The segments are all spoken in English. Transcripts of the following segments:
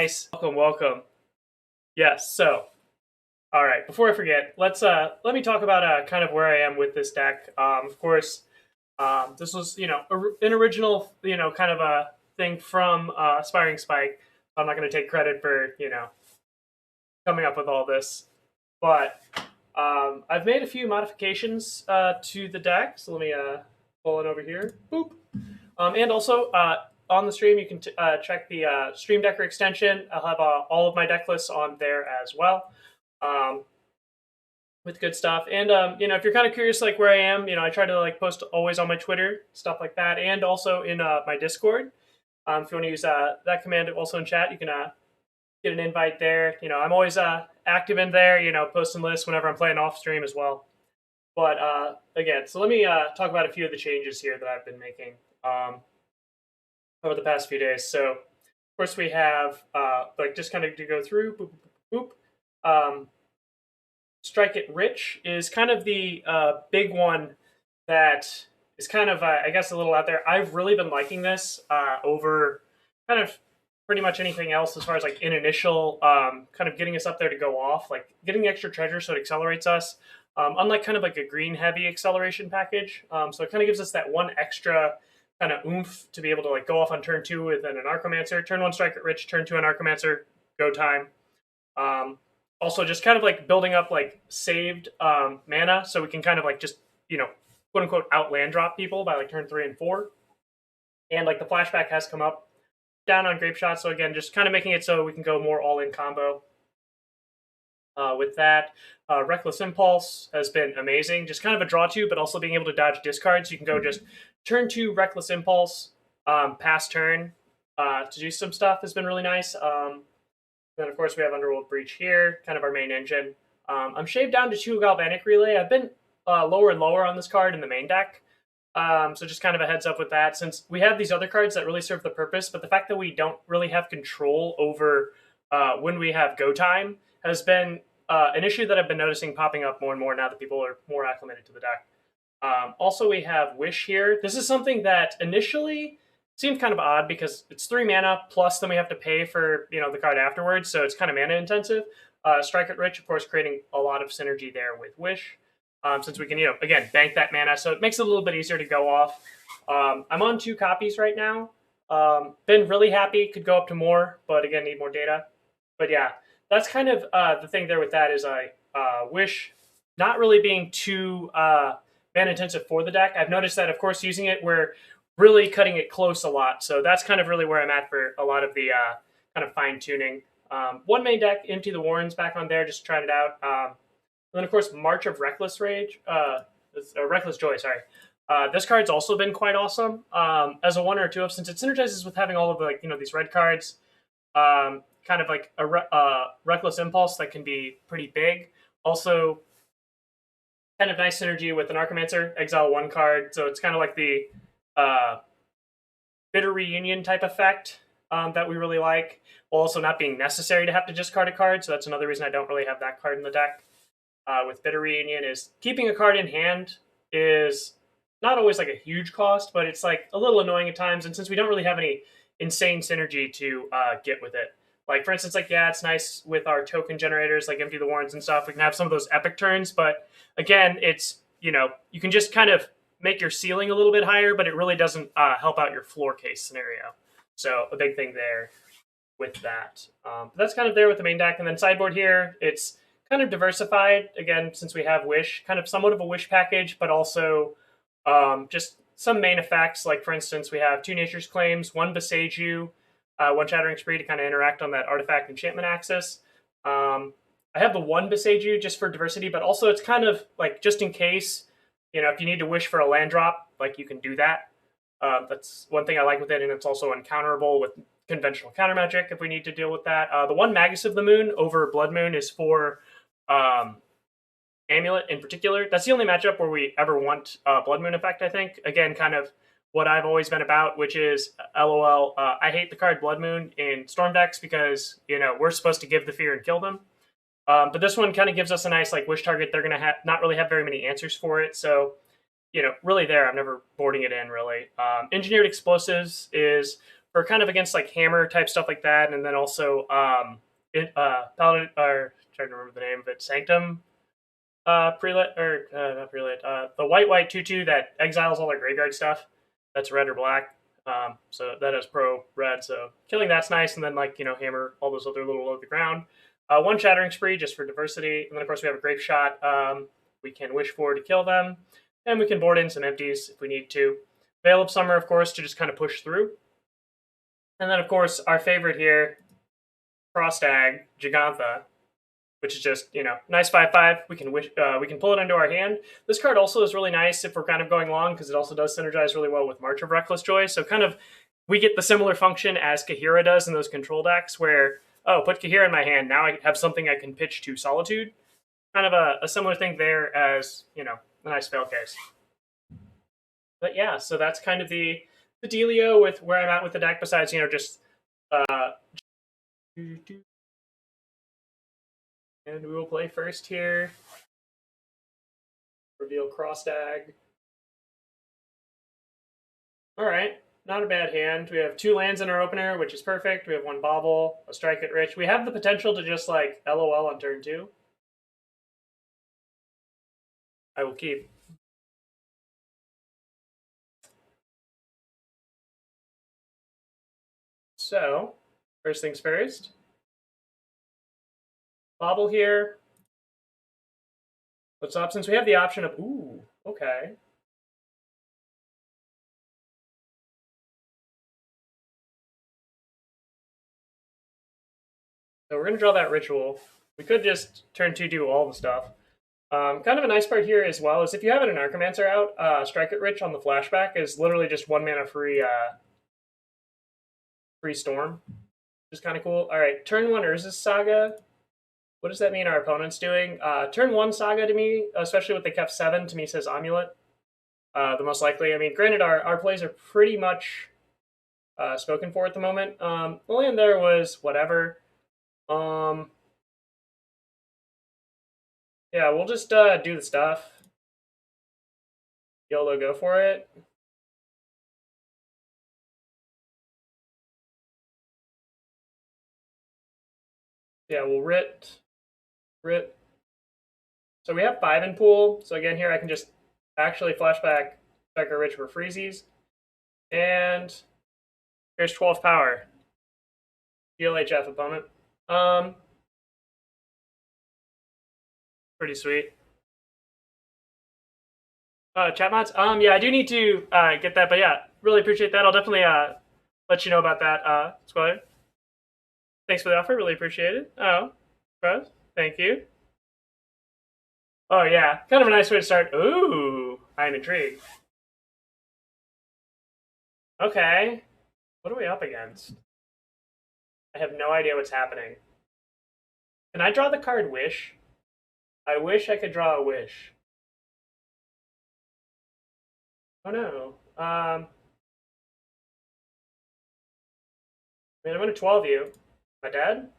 Nice. Welcome, welcome. Yes, so, all right, before I forget, let me talk about kind of where I am with this deck. Of course, this was, an original, kind of a thing from Aspiring Spike. I'm not going to take credit for, coming up with all this. But I've made a few modifications to the deck. So let me pull it over here. Boop. And also, on the stream, you can check the Stream Decker extension. I'll have all of my deck lists on there as well, with good stuff. And if you're kind of curious, like where I am, I try to like post always on my Twitter, stuff like that, and also in my Discord. If you want to use that command, also in chat, you can get an invite there. I'm always active in there. Posting lists whenever I'm playing off stream as well. But again, so let me talk about a few of the changes here that I've been making over the past few days. So, of course, we have just kind of to go through. Boop, boop, boop. Strike It Rich is kind of the big one that is kind of, I guess, a little out there. I've really been liking this over kind of pretty much anything else as far as like in initial kind of getting us up there to go off, like getting the extra treasure so it accelerates us. Unlike kind of like a green heavy acceleration package. So it kind of gives us that one extra kind of oomph to be able to like go off on turn 2 with an Anarchomancer. Turn 1 Strike It Rich, turn 2 Anarchomancer, go time. Also just kind of like building up like saved mana so we can kind of like just, quote unquote out land drop people by like turn 3 and 4. And like the flashback has come up down on Grapeshot. So again, just kind of making it so we can go more all in combo. With that, Reckless Impulse has been amazing. Just kind of a draw to, but also being able to dodge discards. You can go just turn 2 Reckless Impulse, pass turn to do some stuff has been really nice. Then, of course, we have Underworld Breach here, kind of our main engine. I'm shaved down to 2 Galvanic Relay. I've been lower and lower on this card in the main deck. So just kind of a heads up with that, since we have these other cards that really serve the purpose, but the fact that we don't really have control over when we have go time has been an issue that I've been noticing popping up more and more now that people are more acclimated to the deck. Also, we have Wish here. This is something that initially seemed kind of odd because it's 3 mana, plus then we have to pay for the card afterwards, so it's kind of mana intensive. Strike It Rich, of course, creating a lot of synergy there with Wish, since we can, again, bank that mana, so it makes it a little bit easier to go off. I'm on 2 copies right now. Been really happy, could go up to more, but again, need more data. But yeah, that's kind of the thing there with that is I Wish not really being too mana intensive for the deck. I've noticed that, of course, using it, we're really cutting it close a lot. So that's kind of really where I'm at for a lot of the kind of fine tuning. One main deck, Empty the Warrens, back on there, just trying it out. And then, of course, March of Reckless Rage, Reckless Joy, sorry. This card's also been quite awesome as a 1 or 2 of, since it synergizes with having all of the these red cards. Kind of like a Reckless Impulse that can be pretty big. Also, kind of nice synergy with an Anarchomancer, exile 1 card. So it's kind of like the Bitter Reunion type effect that we really like, while also not being necessary to have to discard a card. So that's another reason I don't really have that card in the deck. With Bitter Reunion is keeping a card in hand is not always like a huge cost, but it's like a little annoying at times. And since we don't really have any insane synergy to get with it, like for instance, it's nice with our token generators, like Empty the Warrens and stuff. We can have some of those epic turns, but again, it's you can just kind of make your ceiling a little bit higher, but it really doesn't help out your floor case scenario. So a big thing there with that. But that's kind of there with the main deck. And then sideboard here, it's kind of diversified, again, since we have Wish, kind of somewhat of a Wish package, but also just some main effects. Like, for instance, we have 2 Nature's Claims, 1 Boseiju, 1 Shattering Spree to kind of interact on that artifact enchantment axis. I have the 1 Boseiju just for diversity, but also it's kind of like just in case, if you need to wish for a land drop, like you can do that. That's one thing I like with it, and it's also uncounterable with conventional counter magic if we need to deal with that. The 1 Magus of the Moon over Blood Moon is for Amulet in particular. That's the only matchup where we ever want Blood Moon effect, I think. Again, kind of what I've always been about, which is, LOL, I hate the card Blood Moon in Storm decks because, we're supposed to give the fear and kill them. But this one kind of gives us a nice wish target. They're going to not really have very many answers for it. So, really there, I'm never boarding it in, really. Engineered Explosives is for kind of against like hammer type stuff like that, and then also Paladin, or trying to remember the name of it, Sanctum prelate, or not prelate, the white 2/2 that exiles all their graveyard stuff. That's red or black. So that is pro red. So killing that's nice, and then like hammer all those other little low the ground. One Shattering Spree just for diversity, and then of course we have a Grapeshot. We can wish for to kill them, and we can board in some empties if we need to. Veil of Summer, of course, to just kind of push through. And then of course our favorite here, Cross Stag, Jegantha, which is just nice 5/5. We can pull it into our hand. This card also is really nice if we're kind of going long because it also does synergize really well with March of Reckless Joy. So kind of we get the similar function as Kahira does in those control decks, where put Kahira in my hand, now I have something I can pitch to Solitude. Kind of a similar thing there as a nice fail case. But yeah, so that's kind of the dealio with where I'm at with the deck. Besides just. And we will play first here. Reveal Cross Stag. Alright, not a bad hand. We have 2 lands in our opener, which is perfect. We have 1 Bauble, a Strike it Rich. We have the potential to just like LOL on turn 2. I will keep. So, first things first. Bauble here. What's up? Since we have the option of okay. So we're gonna draw that ritual. We could just turn 2 do all the stuff. Kind of a nice part here as well is if you have an Anarchomancer out, Strike it Rich on the flashback is literally just 1 mana free free storm. Which is kind of cool. Alright, turn 1 Urza's Saga. What does that mean our opponent's doing? Turn 1 Saga to me, especially with the Kef 7, to me says Amulet. The most likely. I mean, granted, our plays are pretty much spoken for at the moment. The land there was whatever. Yeah, we'll just do the stuff. YOLO, go for it. Yeah, we'll writ. So we have 5 in pool. So again, here I can just actually flashback Striker Rich for freezies. And here's 12 power. GLHF opponent. Pretty sweet. Chat mods? Yeah, I do need to get that, but yeah, really appreciate that. I'll definitely let you know about that, Squire. Thanks for the offer, really appreciate it. Oh, bro, thank you. Oh yeah, kind of a nice way to start. Ooh, I'm intrigued. Okay, what are we up against? I have no idea what's happening. Can I draw the card Wish? I wish I could draw a Wish. Oh no. Man, I'm gonna 12 you. My dad?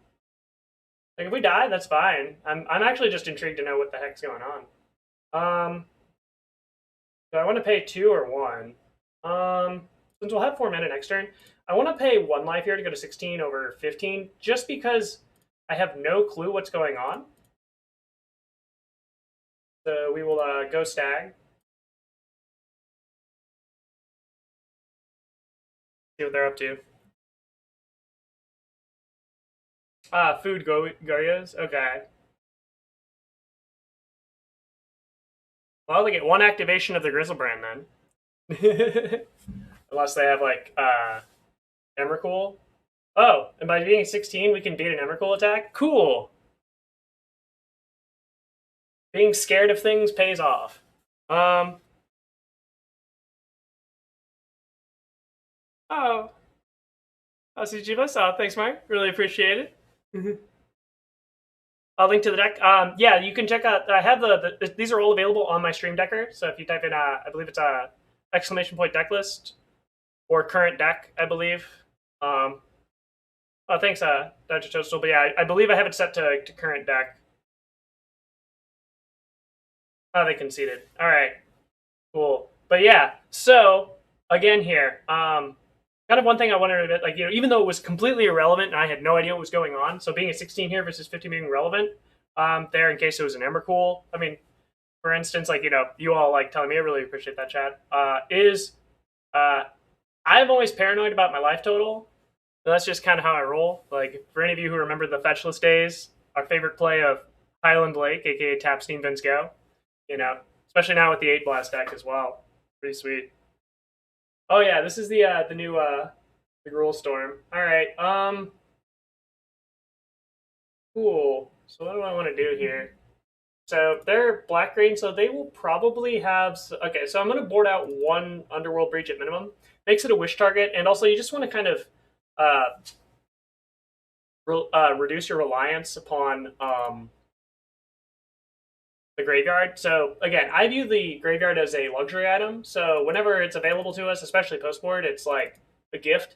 Like if we die, that's fine. I'm actually just intrigued to know what the heck's going on. Do I want to pay 2 or 1? Since we'll have 4 mana next turn, I want to pay 1 life here to go to 16 over 15, just because I have no clue what's going on. So we will go Stag. See what they're up to. Food Goryos? Okay. Well, they get 1 activation of the Grizzlebrand then. Unless they have like Emrakul. Oh, and by being 16, we can beat an Emrakul attack? Cool! Being scared of things pays off. Oh. Oh, CGBus. Thanks, Mark. Really appreciate it. I'll link to the deck. Yeah, you can check out. I have these are all available on my Stream Decker. So if you type in, I believe it's !decklist or current deck, I believe. Oh, thanks, Dr. Toastal. But yeah, I believe I have it set to current deck. Oh, they conceded. All right, cool. But yeah, so again here, kind of one thing I wanted to, like, even though it was completely irrelevant and I had no idea what was going on, so being a 16 here versus 15 being relevant, there in case it was an Emrakul. I mean, for instance, like, you all like telling me, I really appreciate that, chat. I'm always paranoid about my life total. So that's just kind of how I roll. Like, for any of you who remember the fetchless days, our favorite play of Highland Lake, aka Tap Steam Vince Go, especially now with the 8 Blast deck as well. Pretty sweet. Oh yeah, this is the new the Gruul Storm. All right, cool. So what do I want to do here? So they're black green, so they will probably have. Okay, so I'm going to board out one Underworld Breach at minimum. Makes it a wish target, and also you just want to kind of reduce your reliance upon the graveyard. So again, I view the graveyard as a luxury item. So whenever it's available to us, especially post board, it's like a gift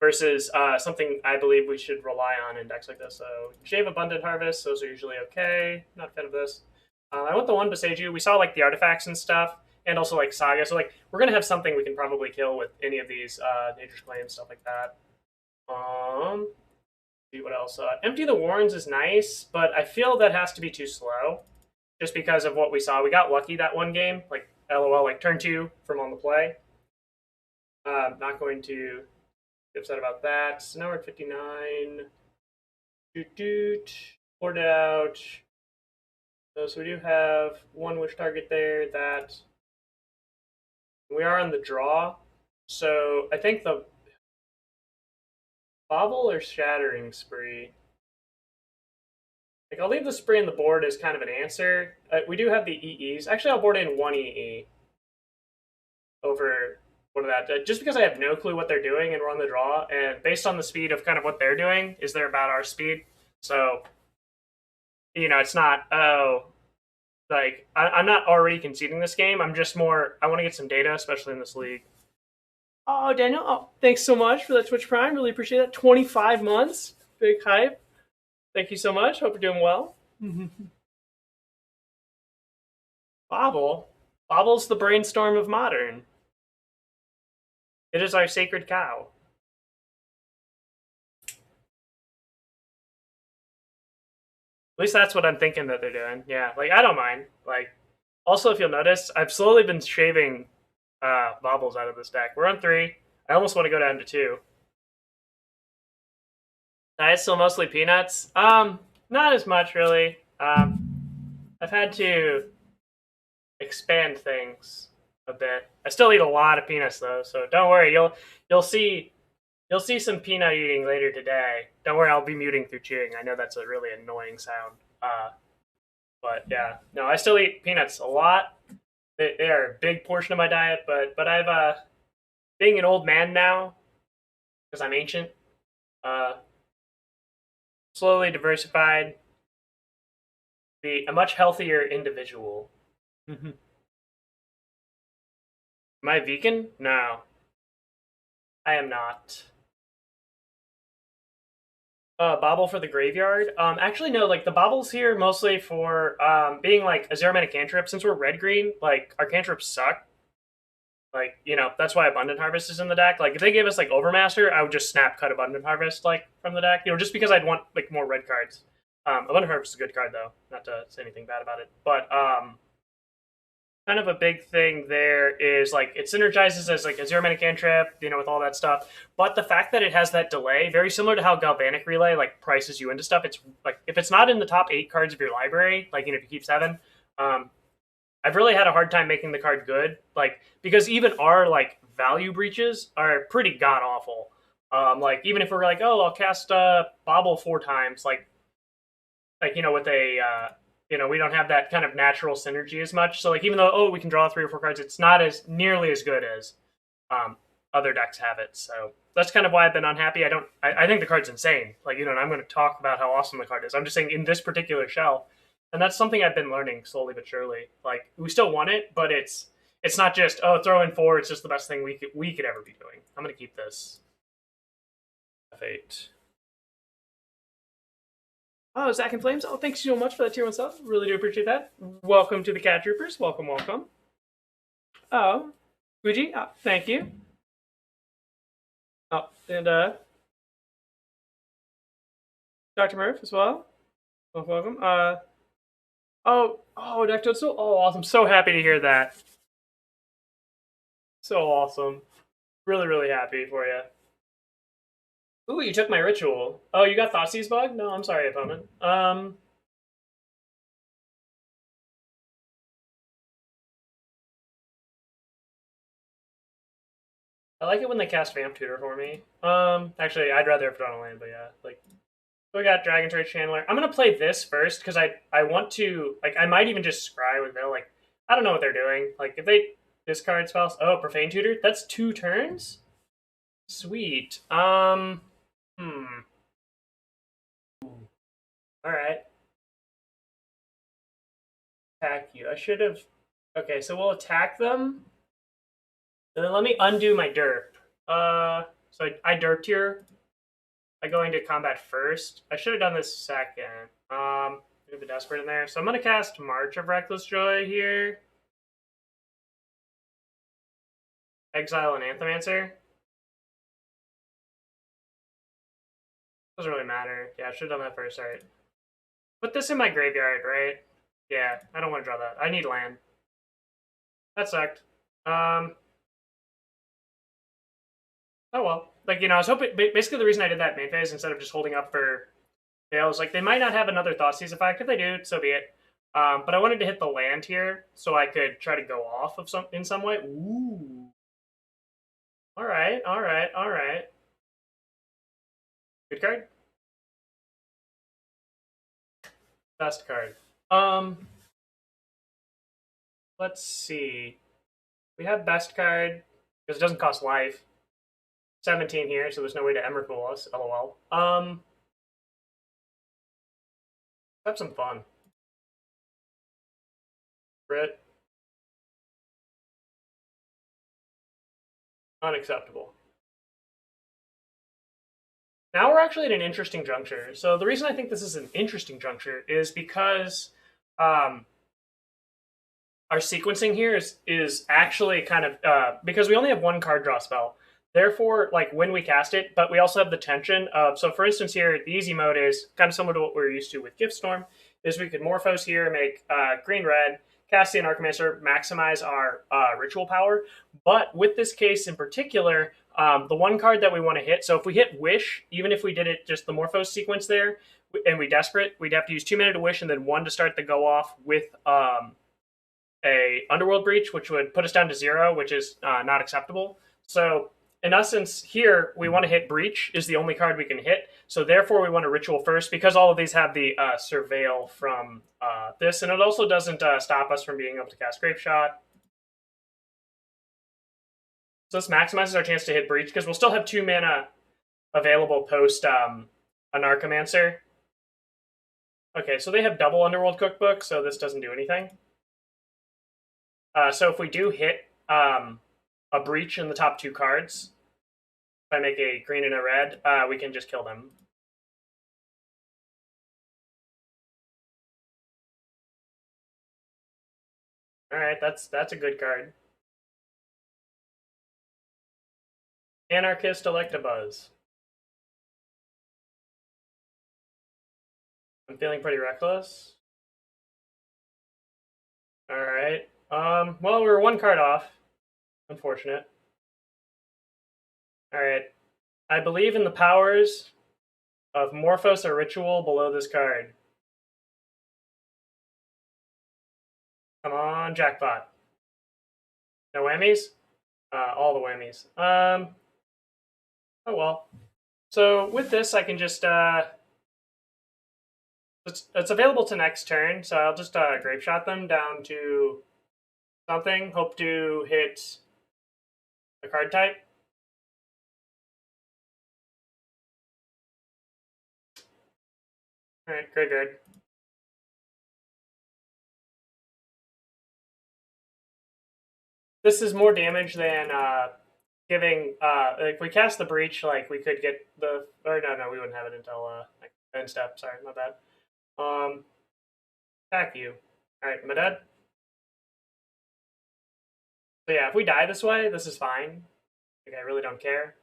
versus something I believe we should rely on in decks like this. So Shave Abundant Harvest, those are usually okay. Not a fan of this. I want the one Boseiju. We saw like the artifacts and stuff, and also like Saga. So like we're gonna have something we can probably kill with any of these Nature's Claim, stuff like that. See what else. Empty the Warrens is nice, but I feel that has to be too slow, just because of what we saw. We got lucky that one game, like LOL, like turn 2 from on the play. Not going to be upset about that. So now we're at 59. Poured it out. So we do have one wish target there. That we are on the draw. So I think the Bauble or Shattering Spree. Like, I'll leave the Spree on the board as kind of an answer. We do have the EEs. Actually, I'll board in one EE over one of that, just because I have no clue what they're doing and we're on the draw. And based on the speed of kind of what they're doing, is they're about our speed. So, it's not, like, I'm not already conceding this game. I'm just more, I want to get some data, especially in this league. Oh, Daniel, thanks so much for that Twitch Prime. Really appreciate that. 25 months. Big hype. Thank you so much. Hope you're doing well. Bauble. Bauble's the brainstorm of modern. It is our sacred cow. At least that's what I'm thinking that they're doing. Yeah, like, I don't mind. Like, also, if you'll notice, I've slowly been shaving Baubles out of this deck. We're on 3. I almost want to go down to 2. Diet's still mostly peanuts. Not as much, really. I've had to expand things a bit. I still eat a lot of peanuts though, so don't worry. You'll see some peanut eating later today. Don't worry, I'll be muting through chewing. I know that's a really annoying sound. But yeah, no, I still eat peanuts a lot. They are a big portion of my diet, but I've being an old man now, because I'm ancient, slowly diversified, be a much healthier individual. Am I vegan? No. I am not. Bauble for the graveyard? Actually, no, like, the Baubles here mostly for being, like, a zero-mana cantrip. Since we're red-green, like, our cantrips suck. Like, that's why Abundant Harvest is in the deck. Like, if they gave us, like, Overmaster, I would just snap cut Abundant Harvest, like, from the deck. Just because I'd want, like, more red cards. Abundant Harvest is a good card, though. Not to say anything bad about it. But, kind of a big thing there is, like, it synergizes as, like, a zero-mana cantrip, with all that stuff. But the fact that it has that delay, very similar to how Galvanic Relay, like, prices you into stuff, it's, like, if it's not in the top 8 cards of your library, like, if you keep 7, I've really had a hard time making the card good, like, because even our, like, value breaches are pretty god-awful. Like, even if we're like, oh, I'll cast Bauble 4 times, like, with a, we don't have that kind of natural synergy as much. So, like, even though, we can draw 3 or 4 cards, it's not as nearly as good as other decks have it. So that's kind of why I've been unhappy. I think the card's insane. Like, and I'm going to talk about how awesome the card is. I'm just saying in this particular shell, and that's something I've been learning slowly but surely. Like, we still want it, but it's not just, throw in 4. It's just the best thing we could ever be doing. I'm going to keep this. F8. Oh, Zach and Flames. Oh, thanks so much for that tier 1 sub. Really do appreciate that. Welcome to the Cat Troopers. Welcome, welcome. Oh, Fuji, thank you. Oh, and Dr. Murph as well. Welcome. Oh, Dr. So, oh, awesome. So happy to hear that. So awesome. Really, really happy for you. Ooh, you took my ritual. Oh, you got Thoughtseize bug? No, I'm sorry, opponent. I like it when they cast Vamp Tutor for me. Actually, I'd rather if it on a land, but yeah, like. So we got Dragon Trade Chandler. I'm gonna play this first because I want to like I might even just scry with Bill. Like I don't know what they're doing. Like if they discard spells, oh Profane Tutor, that's 2 turns. Sweet. Hmm. All right. Attack you. I should have. Okay, so we'll attack them, and then let me undo my derp. So I derped here. I go into combat first. I should have done this second. Move the Desperate in there. So I'm gonna cast March of Reckless Joy here. Exile an Anarchomancer. Doesn't really matter. Yeah, I should have done that first. Alright. Put this in my graveyard, right? Yeah, I don't want to draw that. I need land. That sucked. Oh well. Like, I was hoping. Basically, the reason I did that main phase instead of just holding up for fails, like, they might not have another Thoughtseize effect. If they do, so be it. But I wanted to hit the land here so I could try to go off of in some way. Ooh. Alright, alright, alright. Good card. Best card. Let's see. We have best card because it doesn't cost life. 17 here, so there's no way to Emrakul us. LOL. Have some fun. Crit. Unacceptable. Now we're actually at an interesting juncture. So the reason I think this is an interesting juncture is because our sequencing here is actually kind of because we only have one card draw spell. Therefore, like when we cast it, but we also have the tension of, so for instance here, the easy mode is kind of similar to what we're used to with Giftstorm, is we could Morphose here, make green-red, cast the Anarchomancer, maximize our ritual power. But with this case in particular, the one card that we want to hit, so if we hit Wish, even if we did it just the Morphose sequence there, and we Desperate, we'd have to use 2 mana to Wish and then 1 to start the go off with a Underworld Breach, which would put us down to 0, which is not acceptable. So in essence, here we want to hit Breach is the only card we can hit. So therefore, we want to Ritual first because all of these have the Surveil from this, and it also doesn't stop us from being able to cast Grapeshot. So this maximizes our chance to hit Breach because we'll still have 2 mana available post Anarchomancer. Okay, so they have double Underworld Cookbook, so this doesn't do anything. So if we do hit a Breach in the top 2 cards, if I make a green and a red, we can just kill them. Alright, that's a good card. Anarchist Electabuzz. I'm feeling pretty reckless. Alright. Well, we were 1 card off. Unfortunate. Alright. I believe in the powers of Morphose or Ritual below this card. Come on, jackpot. No whammies? All the whammies. Oh well. So with this, I can just it's available to next turn, so I'll just Grapeshot them down to something. Hope to hit a card type. Alright, graveyard. This is more damage than giving. If we cast the Breach, like we could get the. Or no, we wouldn't have it until end step. Sorry, my bad. Attack you. Alright, am I dead? So yeah, if we die this way, this is fine. Like, I really don't care.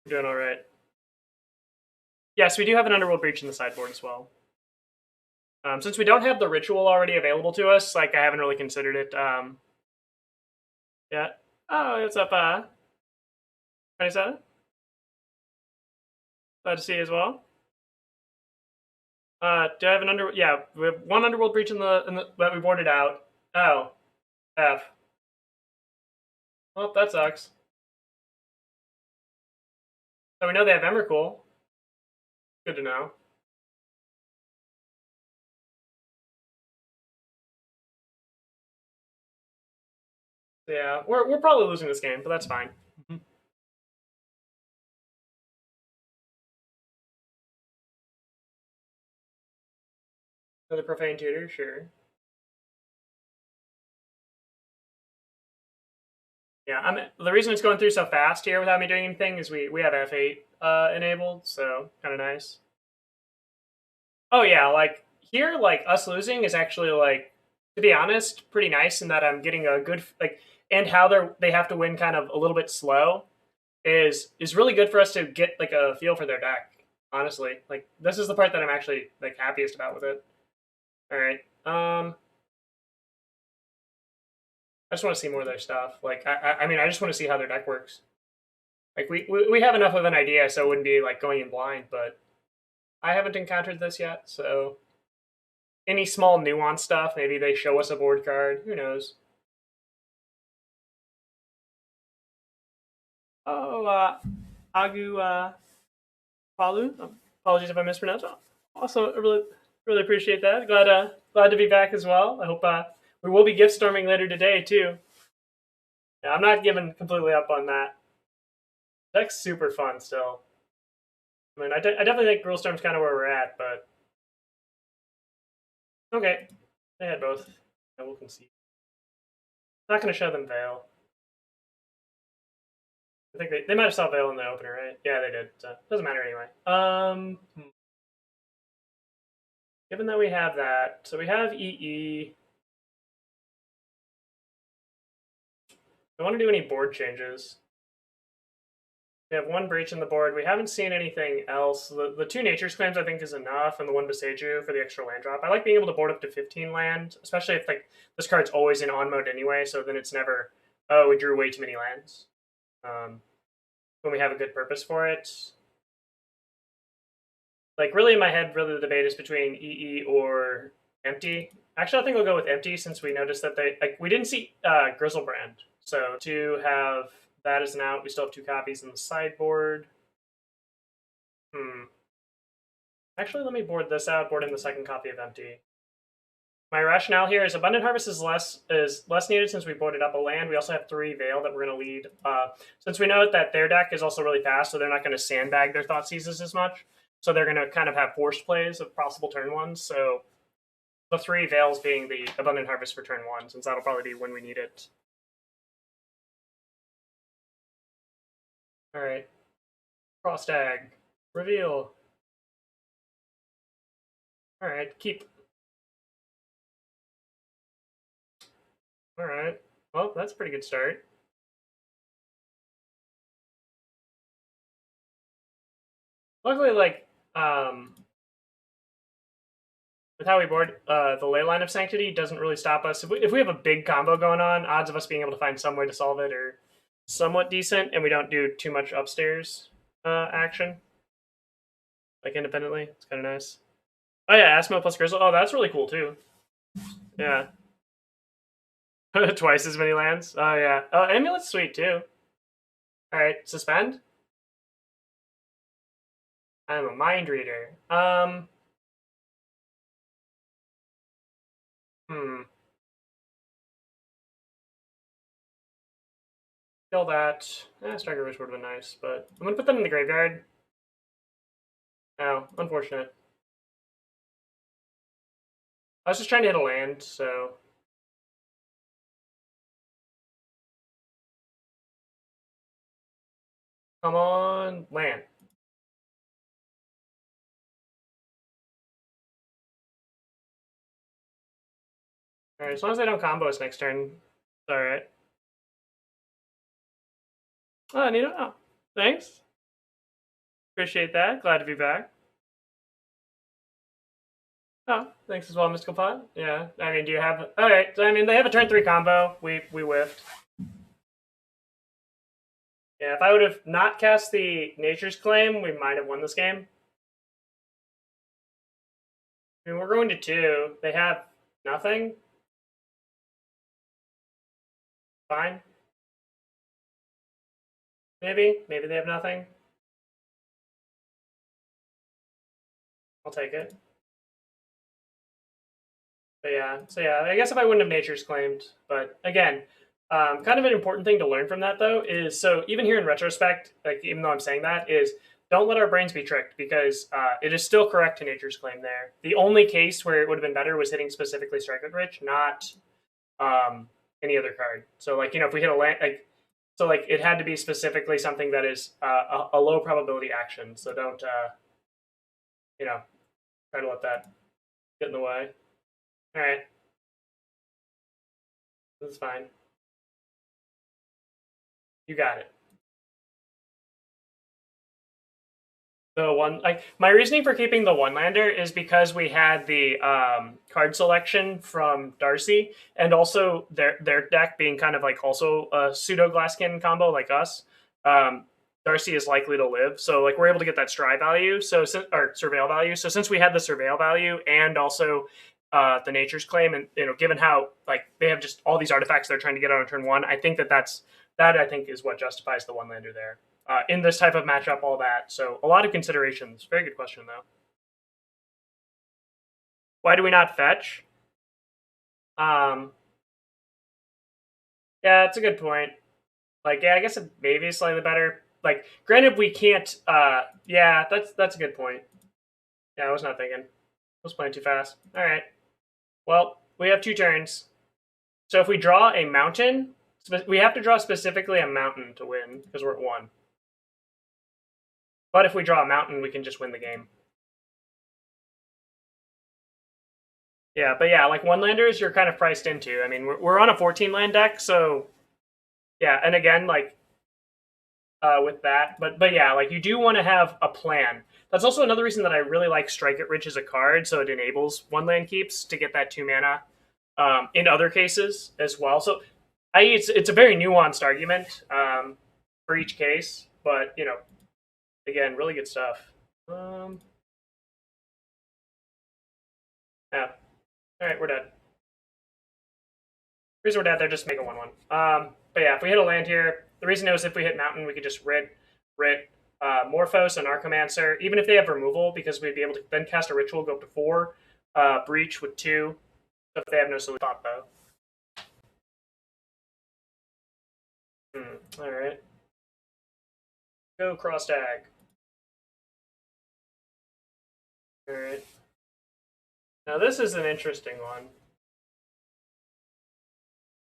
We're doing all right. Yes, we do have an Underworld Breach in the sideboard as well. Since we don't have the ritual already available to us, like I haven't really considered it. Yeah. Oh, what's up, 27? Glad to see you as well. Do I have an Yeah, we have one Underworld Breach in the that we boarded out. Oh, F. Well, that sucks. So we know they have Emrakul. Good to know. Yeah, we're probably losing this game, but that's fine. For the Profane Tutor, sure. Yeah, the reason it's going through so fast here without me doing anything is we have F8 enabled, so kind of nice. Oh yeah, like here, like us losing is actually like, to be honest, pretty nice in that I'm getting a good like, and how they have to win kind of a little bit slow is really good for us to get like a feel for their deck. Honestly, like this is the part that I'm actually like happiest about with it. All right, I just want to see more of their stuff. Like I mean, I just want to see how their deck works. Like we have enough of an idea, so it wouldn't be like going in blind. But I haven't encountered this yet, so any small nuance stuff, maybe they show us a board card. Who knows? Oh, Agu Palu. Apologies if I mispronounced. Also, really appreciate that. Glad to be back as well. I hope we will be gift storming later today too. Yeah, I'm not giving completely up on that. Deck's super fun still. I mean, I definitely think Gruul Storm's kind of where we're at, but okay, they had both. Yeah, we'll concede. Not going to show them Veil. I think they might have saw Veil in the opener, right? Yeah, they did. So doesn't matter anyway. Given that we have that, so we have EE. I want to do any board changes. We have one breach in the board. We haven't seen anything else. The two Nature's Claims I think is enough, and the one Boseiju for the extra land drop. I like being able to board up to 15 land, especially if like this card's always in on mode anyway, so then it's never, oh, we drew way too many lands. When we have a good purpose for it. Like really in my head, really the debate is between EE or Empty. Actually, I think we'll go with Empty since we noticed that we didn't see Grizzlebrand. So to have that as an out, we still have two copies in the sideboard. Actually, let me board this out, board in the second copy of Empty. My rationale here is Abundant Harvest is less needed since we boarded up a land. We also have 3 Veil that we're going to lead. Since we know that their deck is also really fast, so they're not going to sandbag their Thoughtseizes as much. So they're going to kind of have forced plays of possible turn 1s. So the 3 Veils being the Abundant Harvest for turn 1, since that'll probably be when we need it. All right. Cross tag. Reveal. All right. Keep. All right. Well, that's a pretty good start. Luckily, like, with how we board the Leyline of Sanctity, doesn't really stop us. If we have a big combo going on, odds of us being able to find some way to solve it are somewhat decent, and we don't do too much upstairs action. Like, independently. It's kind of nice. Oh, yeah, Asmo plus Grizzle. Oh, that's really cool, too. Yeah. Twice as many lands. Oh, yeah. Oh, Amulet's sweet, too. All right, suspend. I'm a mind reader. Kill that. Striker Wish would have been nice, but I'm gonna put that in the graveyard. Oh, unfortunate. I was just trying to hit a land, so. Come on, land. Alright, as long as they don't combo us next turn, it's alright. Oh, I need it. Oh, thanks. Appreciate that. Glad to be back. Oh, thanks as well, Mystical Pot. Yeah, I mean, do you have... Alright, so I mean, they have a turn 3 combo. We whiffed. Yeah, if I would have not cast the Nature's Claim, we might have won this game. I mean, we're going to 2. They have nothing. Fine. Maybe they have nothing. I'll take it. But yeah, so yeah, I guess if I wouldn't have Nature's Claimed, but again, kind of an important thing to learn from that though is, so even here in retrospect, like even though I'm saying that, is don't let our brains be tricked, because it is still correct to Nature's Claim there. The only case where it would have been better was hitting specifically Strike with Rich, not any other card. So like, you know, if we hit a land, like, so like it had to be specifically something that is a low probability action. So don't, you know, try to let that get in the way. All right, this is fine. You got it. The one, like, my reasoning for keeping the one lander is because we had the card selection from Darcy, and also their deck being kind of like also a pseudo glass cannon combo like us. Darcy is likely to live, so like we're able to get that stride value, so or surveil value. So since we had the surveil value and also the Nature's Claim, and you know, given how like they have just all these artifacts they're trying to get on turn 1, I think that I think is what justifies the one lander there. In this type of matchup, all that. So a lot of considerations. Very good question, though. Why do we not fetch? Yeah, it's a good point. Like, yeah, I guess it maybe is slightly better. Like, granted, we can't. Yeah, that's a good point. Yeah, I was not thinking. I was playing too fast. All right. Well, we have 2 turns. So if we draw a mountain, we have to draw specifically a mountain to win because we're at 1. But if we draw a mountain, we can just win the game. Yeah, but yeah, like one landers, you're kind of priced into. I mean, we're on a 14 land deck, so yeah. And again, like with that, but yeah, like you do want to have a plan. That's also another reason that I really like Strike It Rich as a card, so it enables 1 land keeps to get that 2 mana. In other cases as well, so it's a very nuanced argument for each case, but you know, again, really good stuff. Yeah. All right, we're dead. The reason we're dead, they're just make a 1/1. But yeah, if we hit a land here, the reason is if we hit mountain, we could just writ Morphose and Anarchomancer, even if they have removal, because we'd be able to then cast a ritual, go up to 4, breach with 2. So if they have no solution, thought though. All right. Go cross tag. All right. Now this is an interesting one.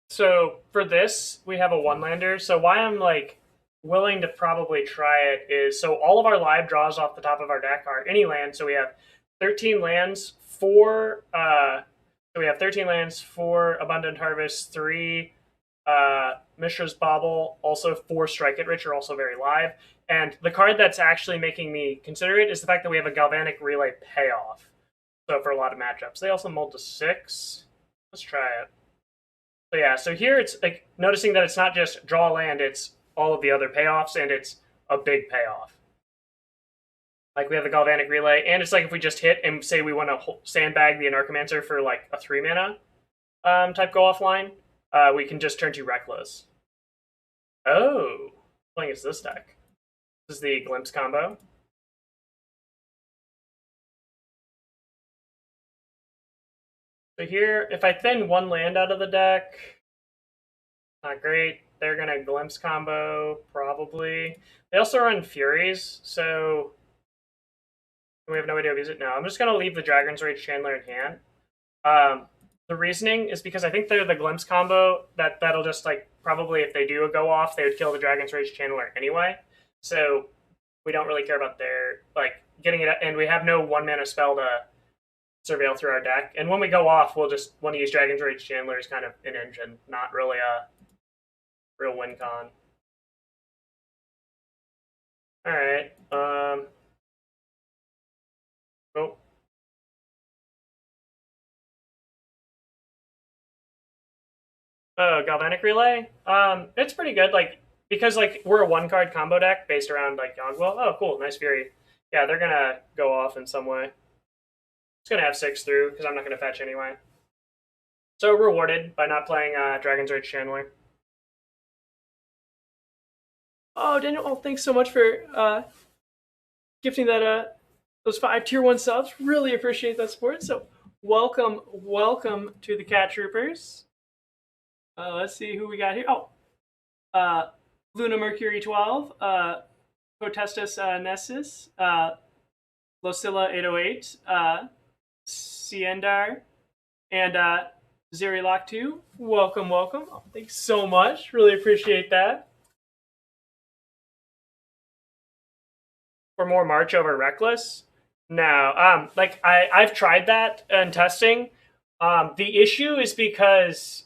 So for this, we have a 1-lander. So why I'm like willing to probably try it is, so all of our live draws off the top of our deck are any land. So we have 13 lands, 4 so we have 13 lands, 4 Abundant Harvest, 3 Mishra's Bauble, also 4 Strike It Rich are also very live. And the card that's actually making me consider it is the fact that we have a Galvanic Relay payoff. So for a lot of matchups. They also mulled to 6. Let's try it. So yeah, so here it's like noticing that it's not just draw land, it's all of the other payoffs, and it's a big payoff. Like we have the Galvanic Relay, and it's like if we just hit and say we want to sandbag the Anarchomancer for like a 3 mana type go offline, we can just turn to Reckless. Oh, playing as this deck. This is the Glimpse combo. So here, if I thin 1 land out of the deck, not great. They're going to Glimpse combo, probably. They also run Furies, so we have no idea to use it now. I'm just going to leave the Dragon's Rage Chandler in hand. The reasoning is because I think they're the Glimpse combo that'll just, like, probably if they do a go off, they would kill the Dragon's Rage Chandler anyway. So we don't really care about their, like, getting it, and we have no 1 mana spell to surveil through our deck. And when we go off, we'll just want to use Dragon's Rage Chandler as kind of an engine, not really a real win con. All right. Oh, Galvanic Relay. It's pretty good. Like because like we're a one card combo deck based around like Yogwell. Oh, cool, nice Fury. Yeah, they're gonna go off in some way. It's gonna have 6 through because I'm not gonna fetch anyway. So rewarded by not playing Dragon's Rage Chandler. Oh, Daniel! Oh, thanks so much for gifting that those 5 tier 1 subs. Really appreciate that support. So welcome to the Cat Troopers. Let's see who we got here. Oh, uh, Luna Mercury 12, Protestus Nessus, Locilla 808, Siendar, and Zerilock 2. Welcome. Oh, thanks so much. Really appreciate that. For more March over Reckless? No. Like I've tried that in testing. The issue is because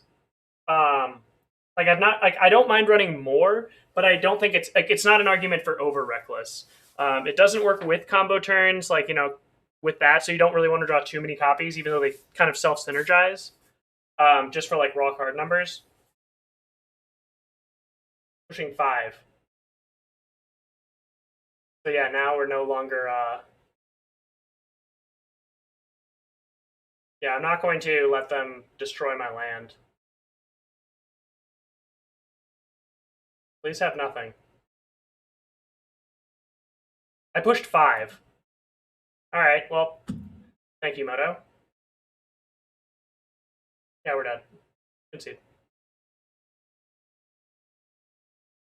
like I've not like I don't mind running more, but I don't think it's like it's not an argument for over Reckless. It doesn't work with combo turns, like with that, so you don't really want to draw too many copies, even though they kind of self synergize. Just for like raw card numbers. Pushing 5. So yeah, now we're no longer. Yeah, I'm not going to let them destroy my land. Please have nothing. I pushed 5. All right, well, thank you, Moto. Yeah, we're done. Good seed.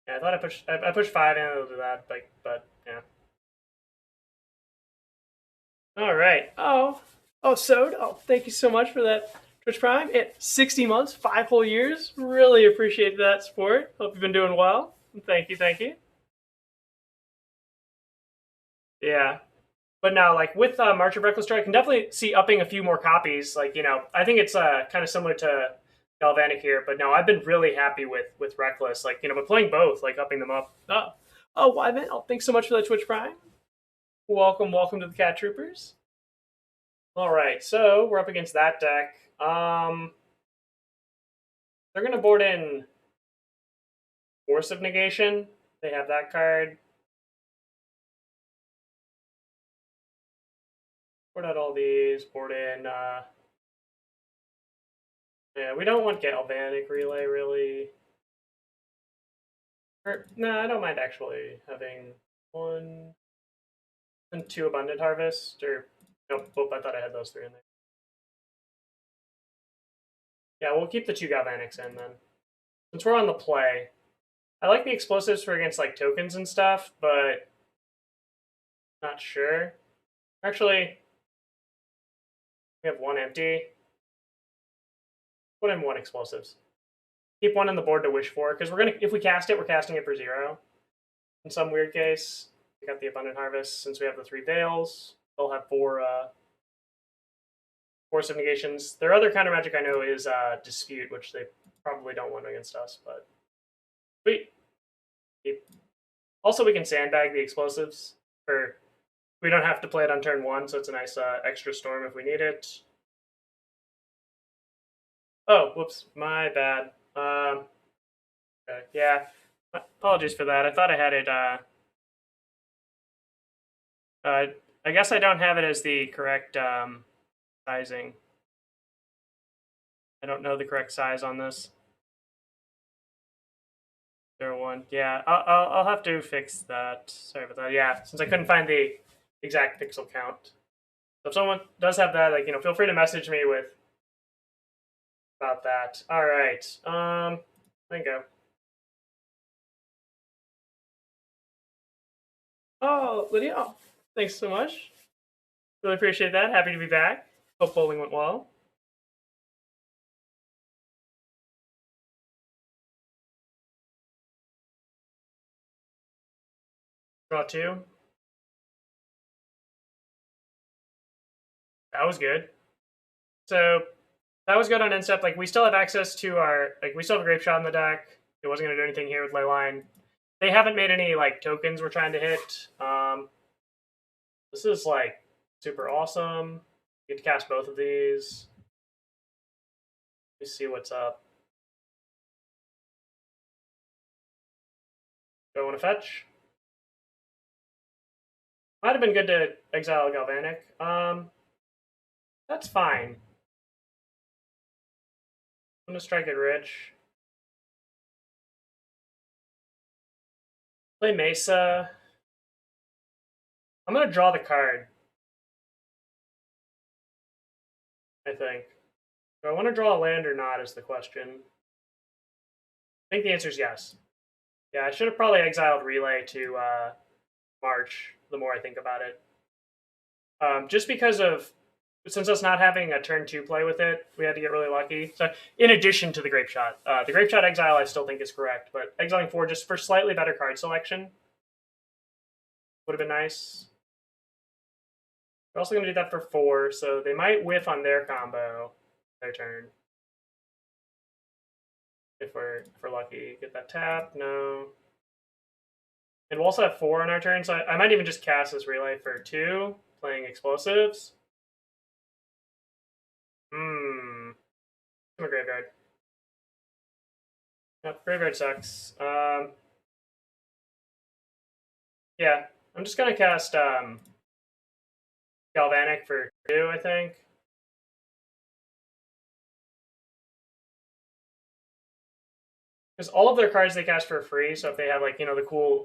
Yeah, I thought I pushed 5 and it'll do that, like, but yeah. All right. Oh, Sode. Oh, thank you so much for that Twitch Prime. 60 months, 5 whole years. Really appreciate that support. Hope you've been doing well. Thank you. Yeah. But now, like with March of Reckless Draw, I can definitely see upping a few more copies. Like I think it's kind of similar to Galvanic here. But no, I've been really happy with Reckless. Like but playing both, like upping them up. Oh, Wyman. Oh, thanks so much for that Twitch Prime. Welcome to the Cat Troopers. All right, so we're up against that deck. They're gonna board in Force of Negation. They have that card. Board out all these. Board in. Yeah, we don't want Galvanic Relay really. No, I don't mind actually having 1 and 2 Abundant Harvest. Or nope, I thought I had those 3 in there. Yeah, we'll keep the 2 Galvanics in then. Since we're on the play, I like the explosives for against like tokens and stuff, but not sure. Actually, we have 1 empty. Put in 1 explosives. Keep 1 on the board to wish for, because if we cast it, we're casting it for 0. In some weird case, we got the Abundant Harvest. Since we have the 3 Veils, they'll have 4 Force of Negations. Their other counter magic I know is Dispute, which they probably don't want against us, but sweet. Also, we can sandbag the explosives for we don't have to play it on turn 1, so it's a nice extra storm if we need it. Oh, whoops, my bad. Okay, yeah, apologies for that. I thought I had it. I guess I don't have it as the correct sizing. I don't know the correct size on this. 01. Yeah, I'll have to fix that. Sorry about that. Yeah, since I couldn't find the exact pixel count. So if someone does have that, like feel free to message me with about that. All right. There you go. Oh, Lydia. Oh, thanks so much. Really appreciate that. Happy to be back. Hope bowling went well. Draw 2. That was good. So that was good on end step. Like we still have access to our we still have a Grapeshot in the deck. It wasn't gonna do anything here with Leyline. They haven't made any like tokens we're trying to hit. This is like super awesome. Get to cast both of these. Let's see what's up. Do I want to fetch? Might have been good to exile Galvanic. That's fine. I'm gonna strike it rich. Play Mesa. I'm gonna draw the card, I think. Do I want to draw a land or not is the question. I think the answer is yes. Yeah, I should have probably exiled Relay to March, the more I think about it. Just because of, since us not having a turn 2 play with it, we had to get really lucky. So, in addition to the Grapeshot. The Grapeshot exile I still think is correct, but exiling 4 just for slightly better card selection would have been nice. We're also going to do that for 4, so they might whiff on their combo, their turn. If we're lucky. Get that tap, no. And we'll also have 4 on our turn, so I might even just cast this Relay for 2, playing explosives. I'm a graveyard. Yep, graveyard sucks. Yeah, I'm just gonna cast Galvanic for 2, I think. Because all of their cards they cast for free, so if they have, like, you know, the cool,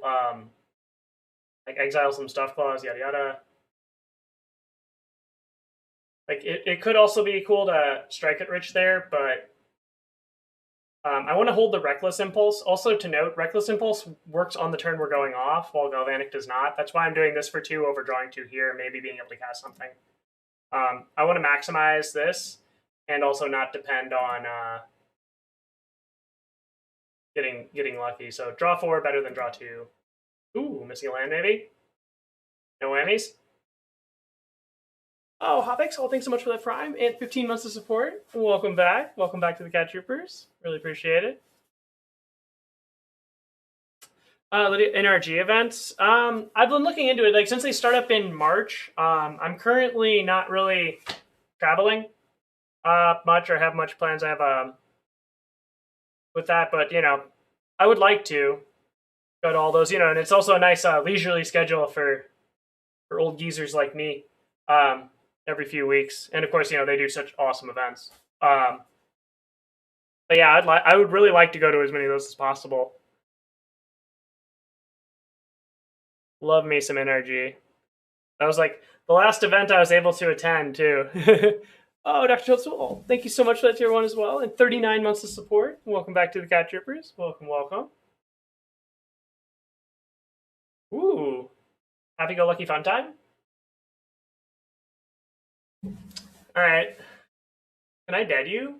like, exile some stuff clause, yada yada. Like, it could also be cool to strike it rich there, but I want to hold the Reckless Impulse. Also to note, Reckless Impulse works on the turn we're going off, while Galvanic does not. That's why I'm doing this for 2, overdrawing 2 here, maybe being able to cast something. I want to maximize this, and also not depend on getting lucky. So draw 4 better than draw 2. Ooh, missing a land maybe? No whammies? Oh, Hopexall, thanks so much for that Prime and 15 months of support. Welcome back. Welcome back to the Cat Troopers. Really appreciate it. NRG events. I've been looking into it. Like, since they start up in March, I'm currently not really traveling much or have much plans. I have with that, but you know, I would like to go to all those. You know, and it's also a nice leisurely schedule for old geezers like me. Every few weeks, and of course, you know, they do such awesome events. But yeah, I would really like to go to as many of those as possible. Love me some NRG. That was like the last event I was able to attend too. Oh, Dr. Chilswell, thank you so much for that tier 1 as well, and 39 months of support. Welcome back to the Cat Troopers. Welcome, welcome. Ooh, happy-go-lucky fun time. All right, can I dead you?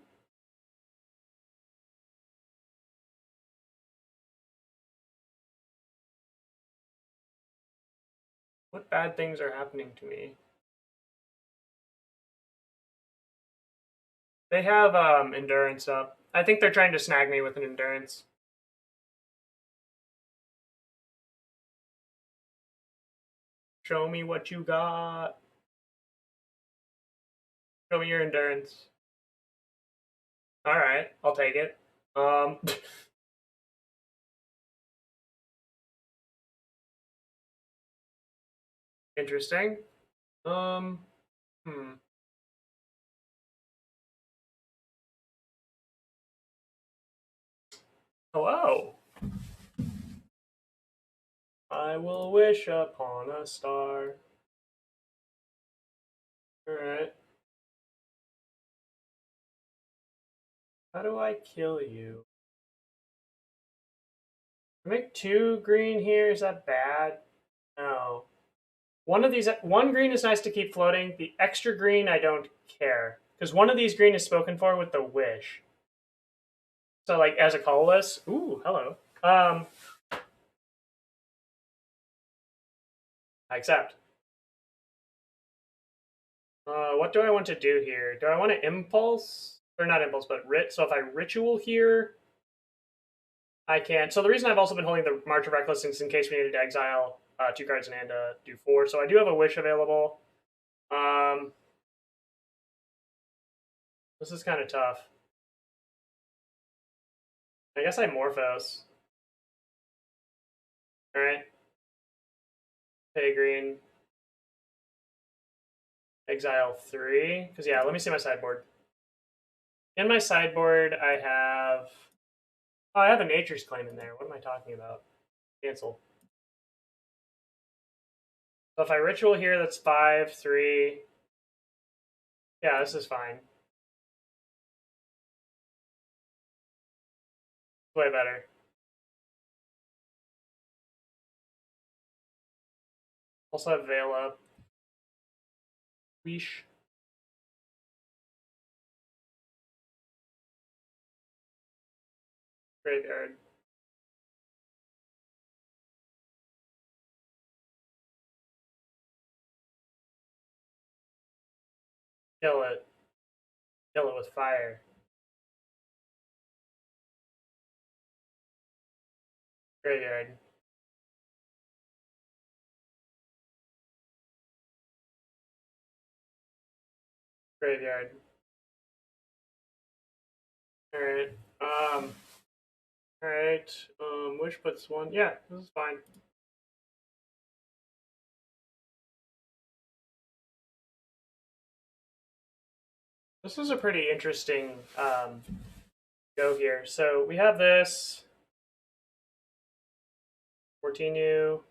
What bad things are happening to me? They have endurance up. I think they're trying to snag me with an endurance. Show me what you got. Show me your endurance. All right, I'll take it. Interesting. Hello. I will wish upon a star. All right. How do I kill you? Make 2 green here. Is that bad? No. One of these, 1 green is nice to keep floating. The extra green, I don't care. Because one of these green is spoken for with the wish. So, like, as a colorless, ooh, hello. I accept. What do I want to do here? Do I want to impulse? Or not impulse, but so if I ritual here, I can. So the reason I've also been holding the March of Reckless is in case we needed to exile 2 cards in hand to do 4. So I do have a wish available. This is kind of tough. I guess I Morphose. Alright. Pay green. Exile 3. Because, yeah, let me see my sideboard. In my sideboard, I have... Oh, I have a Nature's Claim in there. What am I talking about? Cancel. So if I Ritual here, that's 5, 3... Yeah, this is fine. Way better. Also have Veil up. Weesh. Graveyard. Kill it. Kill it with fire. Graveyard. Graveyard. Alright. Alright. Wish puts one. Yeah, this is fine. This is a pretty interesting go here. So we have this. 14U.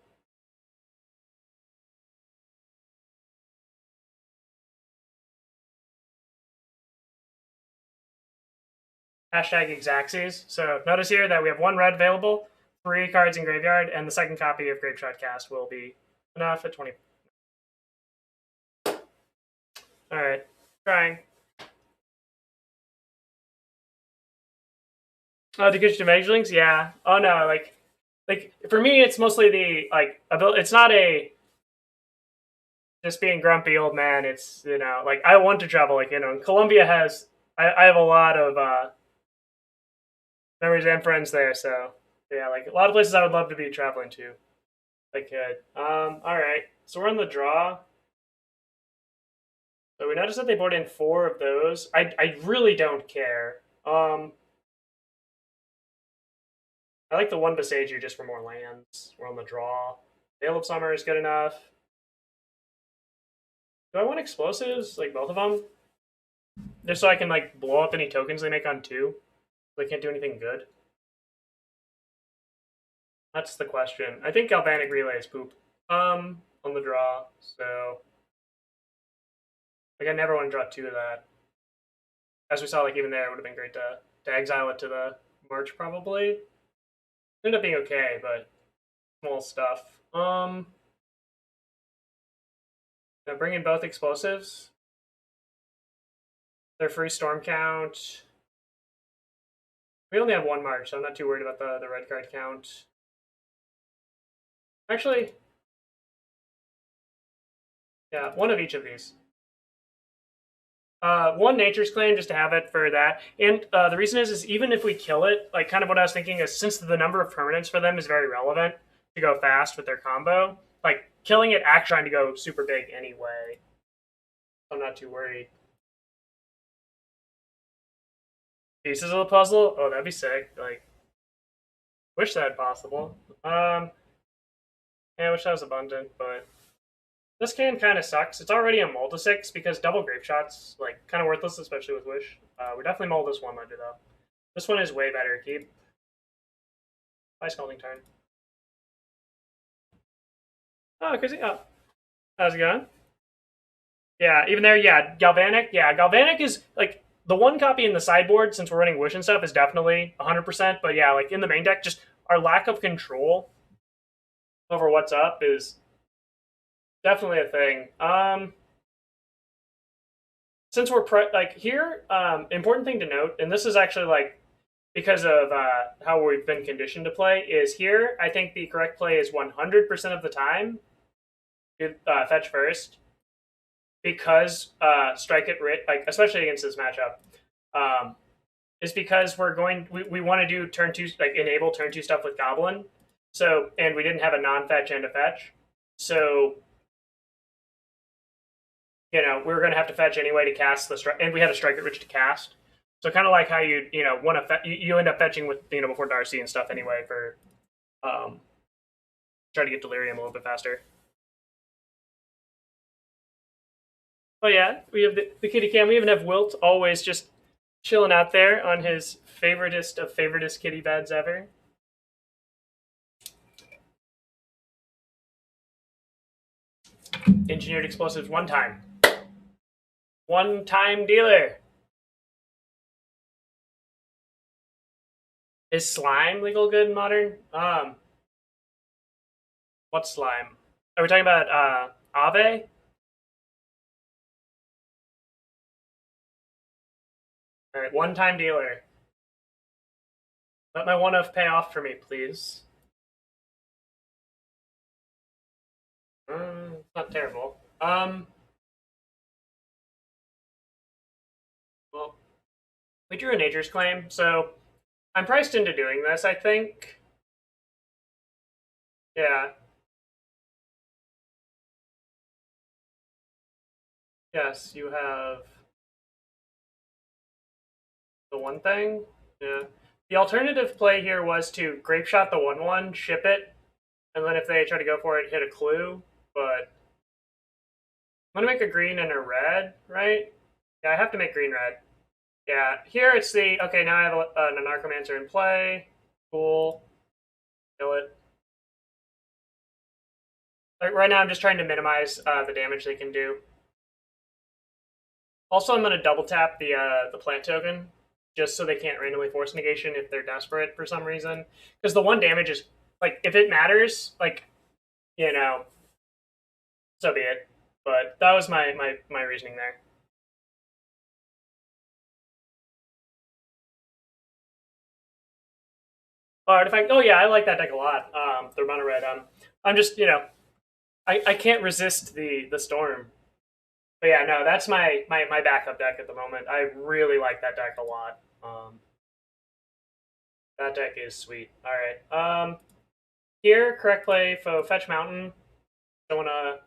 Hashtag Exaxes. So notice here that we have 1 red available, 3 cards in graveyard, and the second copy of Grapeshot cast will be enough at 20. Alright, trying. Oh, to get you to Magelings? Yeah. Oh no, like for me it's mostly the it's not a just being grumpy old man, it's like I want to travel, and Colombia has I have a lot of memories and friends there, so yeah, like a lot of places I would love to be traveling to. I could. Alright. So we're on the draw. So we noticed that they brought in 4 of those. I really don't care. I like the 1 Boseiju just for more lands. We're on the draw. Veil of Summer is good enough. Do I want explosives? Like both of them? Just so I can like blow up any tokens they make on 2? They can't do anything good. That's the question. I think Galvanic Relay is poop. On the draw, so like I never want to draw 2 of that. As we saw, like even there, it would have been great to exile it to the March probably. It ended up being okay, but small stuff. Now bring in both explosives. Their free storm count. We only have 1 March, so I'm not too worried about the red card count. Actually, yeah, 1 of each of these. 1 Nature's Claim, just to have it for that. And the reason is even if we kill it, like kind of what I was thinking is since the number of permanents for them is very relevant to go fast with their combo, like killing it actually trying to go super big anyway. I'm not too worried. Pieces of the puzzle? Oh, that'd be sick. Like, wish that possible. Yeah, I wish that was abundant, but this can kind of sucks. It's already a mull to 6 because double Grapeshot's like kind of worthless, especially with Wish. We definitely mull this 1 ledger though. This one is way better. Keep. Bye, Scalding Tarn. Oh, crazy. Oh, how's it going? Yeah, even there, yeah, Galvanic. Yeah, Galvanic is like the 1 copy in the sideboard since we're running Wish and stuff is definitely 100%. But yeah, like in the main deck, just our lack of control over what's up is definitely a thing. Since we're like here, important thing to note, and this is actually like because of how we've been conditioned to play, is here. I think the correct play is 100% of the time fetch first, because strike it like especially against this matchup, is because we want to do turn 2 like enable turn 2 stuff with Goblin. So and we didn't have a non-fetch and a fetch, so we were going to have to fetch anyway to cast the strike, and we had a strike it rich to cast. So kind of like how you want to you end up fetching with before Darcy and stuff anyway for Try to get Delirium a little bit faster. Oh yeah, we have the kitty cam. We even have Wilt always just chilling out there on his favoritist of favoritist kitty beds ever. Engineered explosives one time. One time dealer. Is slime legal good in modern? What slime? Are we talking about Ave? Alright, one time dealer. Let my one of pay off for me, please. It's not terrible. Well, we drew a nature's claim, so I'm priced into doing this, I think. Yeah. Yes, you have the one thing. Yeah. The alternative play here was to Grapeshot the 1/1, ship it, and then if they try to go for it, hit a clue. But I'm gonna make a green and a red, right? Yeah, I have to make green red. Yeah, here it's the okay. Now I have an Anarchomancer in play. Cool. Kill it. Like right now, I'm just trying to minimize the damage they can do. Also, I'm going to double tap the plant token just so they can't randomly force negation if they're desperate for some reason. Because the one damage is like if it matters, like you know, so be it. But that was my reasoning there. Artifact. Oh yeah, I like that deck a lot. The mono red. I'm just I can't resist the storm. But yeah, no, that's my backup deck at the moment. I really like that deck a lot. That deck is sweet. All right. Here, correct play for fetch mountain. Don't wanna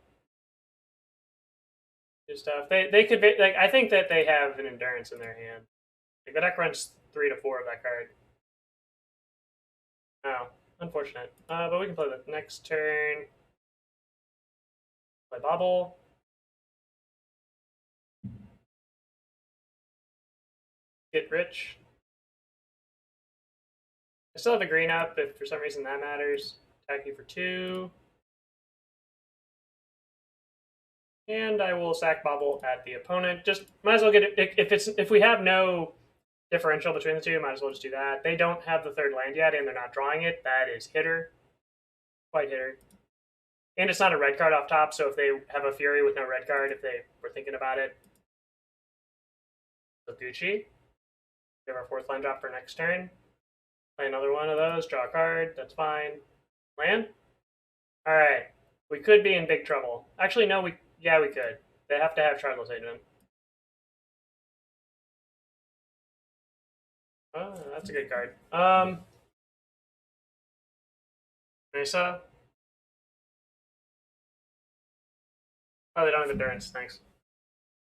do stuff. They could be, like I think that they have an endurance in their hand. Like the deck runs 3 to 4 of that card. Oh, unfortunate. But we can play the next turn. Play Bauble. Get rich. I still have a green up if for some reason that matters. Attack you for 2. And I will sack Bauble at the opponent. Just might as well get it if we have no differential between the two, might as well just do that. They don't have the third land yet, and they're not drawing it. That is hitter. Quite hitter. And it's not a red card off top, so if they have a Fury with no red card, if they were thinking about it. So Gucci. We have our 4th land drop for next turn. Play another one of those, draw a card, that's fine. Land? Alright. We could be in big trouble. Actually, no, we could. They have to have Charles Agent. Oh, that's a good card. Mesa. Oh, they don't have endurance. Thanks.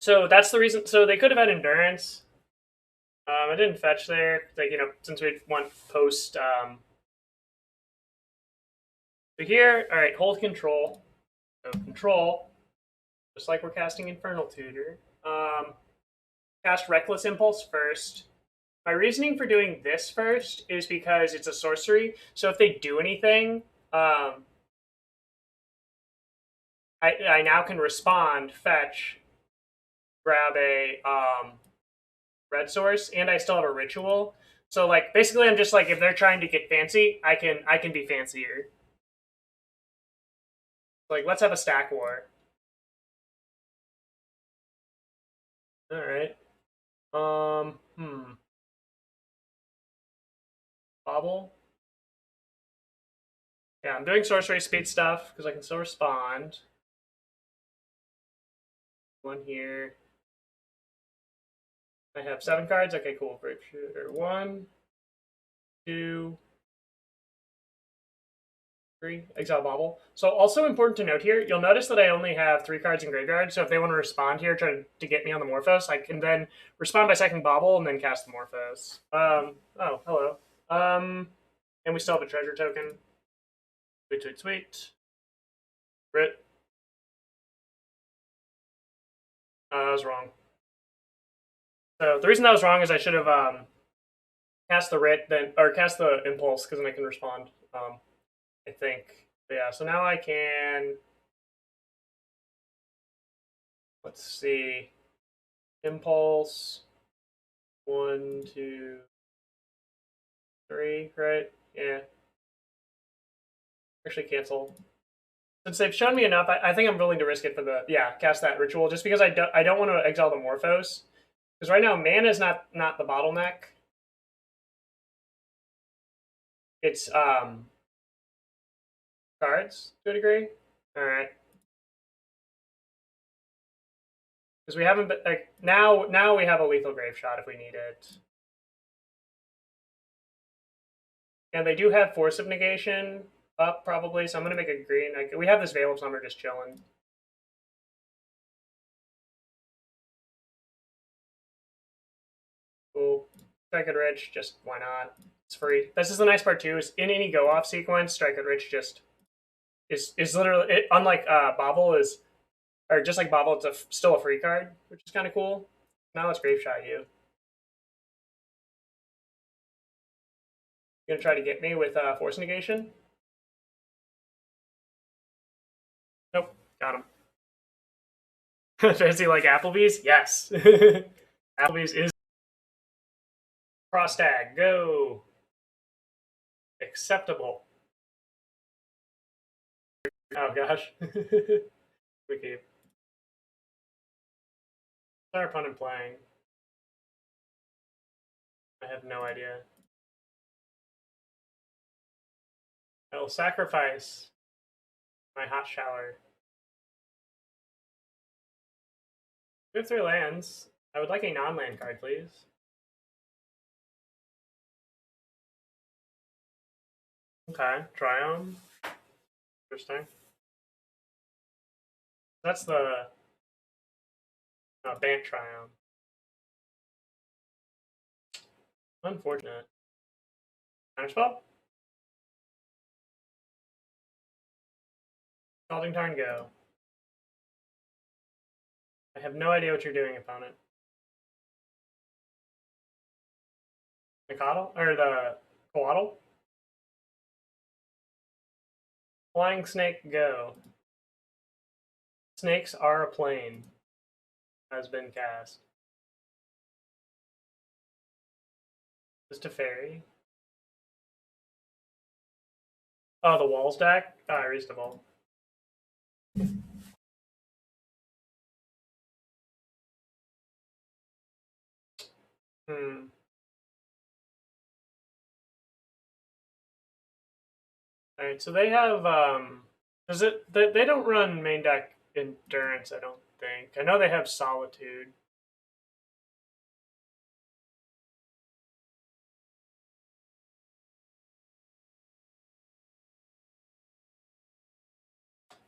So that's the reason. So they could have had endurance. I didn't fetch there. Like since we went post. So here, all right, hold control. So control, just like we're casting Infernal Tutor. Cast Reckless Impulse first. My reasoning for doing this first is because it's a sorcery. So if they do anything, I now can respond, fetch, grab a red source, and I still have a ritual. So like basically, I'm just like if they're trying to get fancy, I can be fancier. Like let's have a stack war. All right. Bauble. Yeah, I'm doing sorcery speed stuff because I can still respond. One here. I have 7 cards. Okay, cool. Grapeshot. 1, 2, 3. Exile Bauble. So also important to note here, you'll notice that I only have 3 cards in graveyard. So if they want to respond here, try to get me on the Morphos, I can then respond by sacking Bauble and then cast the Morphos. Oh, hello. And we still have a treasure token. Sweet, sweet, sweet. Rit. That was wrong. So the reason that was wrong is I should have cast the Rit, then or cast the Impulse, because then I can respond. I think. But yeah, so now I can. Let's see. Impulse. 1, 2, 3, right? Yeah. Actually, cancel. Since they've shown me enough, I think I'm willing to risk it for the cast that ritual, just because I don't want to exile the Morphos, because right now mana is not the bottleneck. It's cards to a degree. All right. Because we haven't been, like now we have a lethal Grapeshot if we need it, and they do have Force of Negation up probably, so I'm gonna make a green. Like, we have this Veil of Summer just chilling. Cool. Strike it rich, just why not? It's free. This is the nice part too. Is in any go off sequence, Strike it rich just is literally it, unlike Bauble is, or just like Bauble, it's still a free card, which is kind of cool. Now let's Grapeshot you. You gonna try to get me with Force Negation? Nope, got him. Fancy like Applebee's? Yes. Applebee's is cross tag. Go. Acceptable. Oh gosh. We keep. What's our opponent playing? I have no idea. I will sacrifice my hot shower. We have 3 lands. I would like a non-land card, please. Okay, Triome. Interesting. That's the Bant Triome. Unfortunate. Counterspell? Scalding Tarn, go. I have no idea what you're doing, opponent. The Coddle? Or the Coatl? Flying Snake, go. Snakes are a plane. Has been cast. Just a fairy. Oh, the walls deck? Ah, reasonable. Alright, so they have does it they don't run main deck endurance, I don't think. I know they have solitude.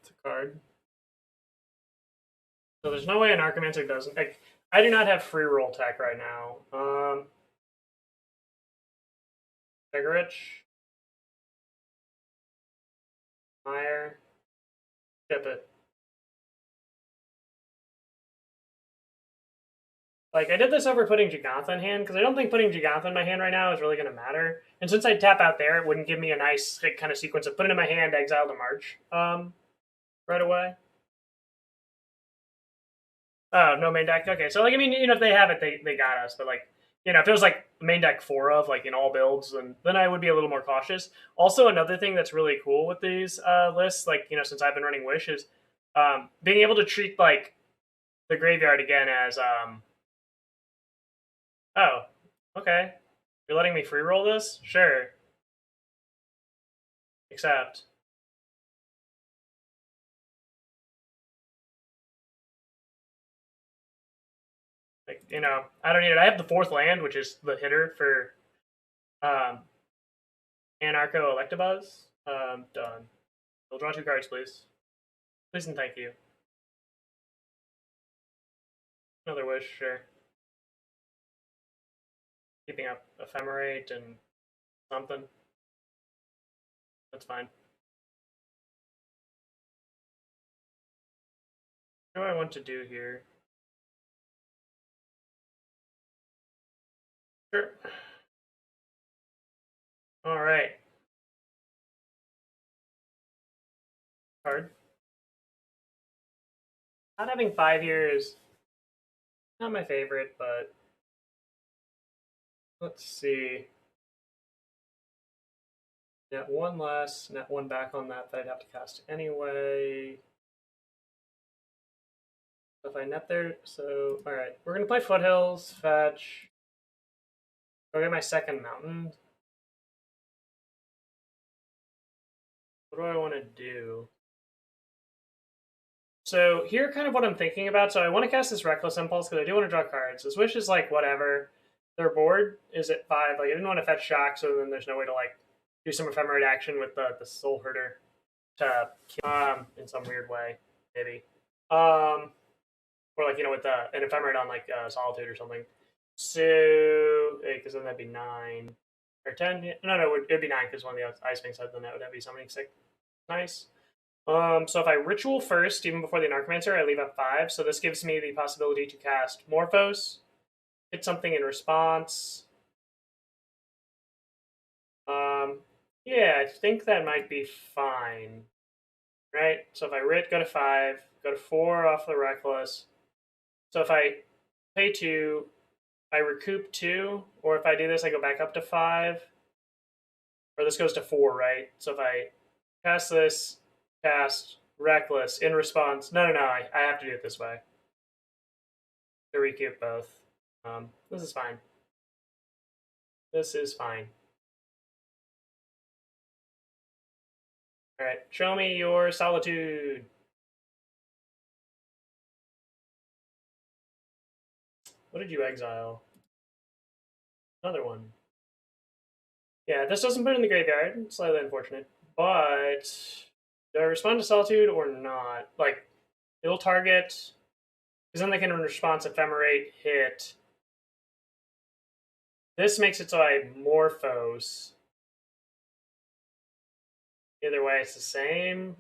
It's a card. So there's no way an Anarchomancer doesn't. Like, I do not have free roll tech right now. Rich. Mire. Ship it. Like, I did this over putting Jegantha in hand, because I don't think putting Jegantha in my hand right now is really going to matter. And since I tap out there, it wouldn't give me a nice kind of sequence of put it in my hand, exile to March right away. Oh, no main deck? Okay, so, like, I mean, you know, if they have it, they got us. But, like, you know, if it was, like, main deck 4 of, like, in all builds, then I would be a little more cautious. Also, another thing that's really cool with these lists, like, you know, since I've been running Wish, is being able to treat, like, the graveyard again as, oh, okay. You're letting me free roll this? Sure. Accept. Like, you know, I don't need it. I have the 4th land, which is the hitter for Anarcho Electabuzz. Done. We'll draw 2 cards, please. Please and thank you. Another Wish, sure. Keeping up Ephemerate and something. That's fine. What do I want to do here? Sure. All right. Card. Not having 5 here is not my favorite, but let's see. Net 1 less, net 1 back on that I'd have to cast anyway. So if I net there, so alright. We're gonna play Foothills, fetch. Go get my second mountain. What do I want to do? So here, kind of what I'm thinking about. So I want to cast this Reckless Impulse because I do want to draw cards. This Wish is like whatever. Their board is at 5. Like I didn't want to fetch Shock, so then there's no way to like do some ephemerate action with the Soul Herder to kill in some weird way, maybe. Or like with an ephemerate on like Solitude or something. So because then that'd be 9 or 10. No, it'd be 9 because one of the Ice Sphinx had the net. Would that be summoning 6? Nice. So if I Ritual first, even before the Anarchomancer, I leave up 5. So this gives me the possibility to cast Morphose, hit something in response. Yeah, I think that might be fine. Right? So if I Rit, go to 5, go to 4 off the Reckless. So if I pay 2, I recoup 2, or if I do this, I go back up to 5. Or this goes to 4, right? So if I cast this, cast Reckless in response. No, I have to do it this way. To recoup both. This is fine. This is fine. Alright, show me your Solitude. What did you exile? Another one. Yeah, this doesn't put it in the graveyard. Slightly unfortunate. But do I respond to Solitude or not? Like, it'll target, because then they can response ephemerate, hit. This makes it so I Morphose. Either way, it's the same.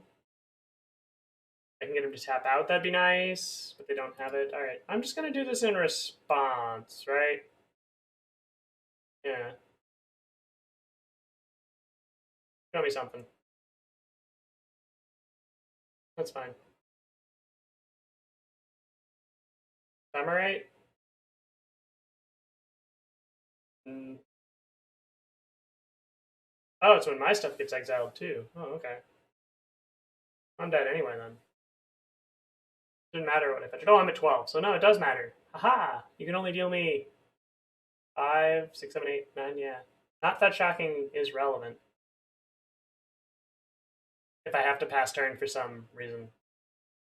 I can get him to tap out, that'd be nice, but they don't have it. All right, I'm just gonna do this in response, right? Yeah. Show me something. That's fine. Ephemerate? Oh, it's when my stuff gets exiled too. Oh, okay. I'm dead anyway then. Didn't matter what I fetched. Oh, I'm at 12, so no, it does matter. Haha! You can only deal me 5, 6, 7, 8, 9, yeah. Not that shocking is relevant. If I have to pass turn for some reason.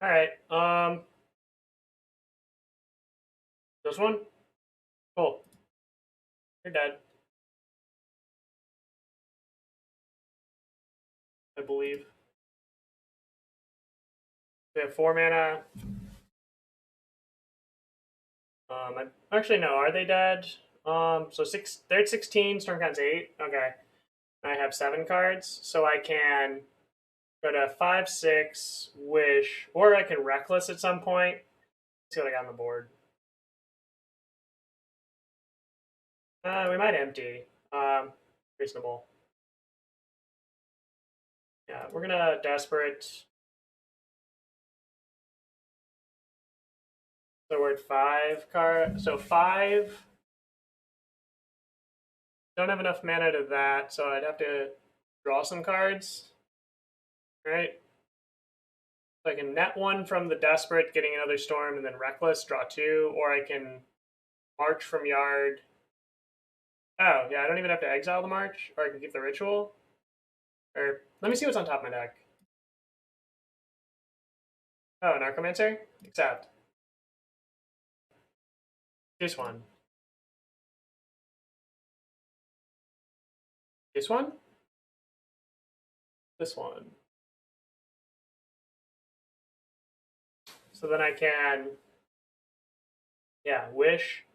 Alright, this one? Cool. You're dead. I believe. We have 4 mana. Actually, no. Are they dead? So 6. They're at 16. Stormcount's 8. Okay. I have 7 cards, so I can go to 5, 6, Wish, or I can Reckless at some point. Let's see what I got on the board. We might empty. Reasonable. Yeah, we're gonna Desperate. So we're at 5 card. So 5. Don't have enough mana to that, so I'd have to draw some cards. Right? So I can net 1 from the Desperate, getting another Storm, and then Reckless, draw 2, or I can March from Yard. Oh, yeah, I don't even have to exile the March, or I can keep the Ritual. Or, let me see what's on top of my deck. Oh, Anarchomancer? Accept. This one. This one? This one. So then I can, yeah, Wish.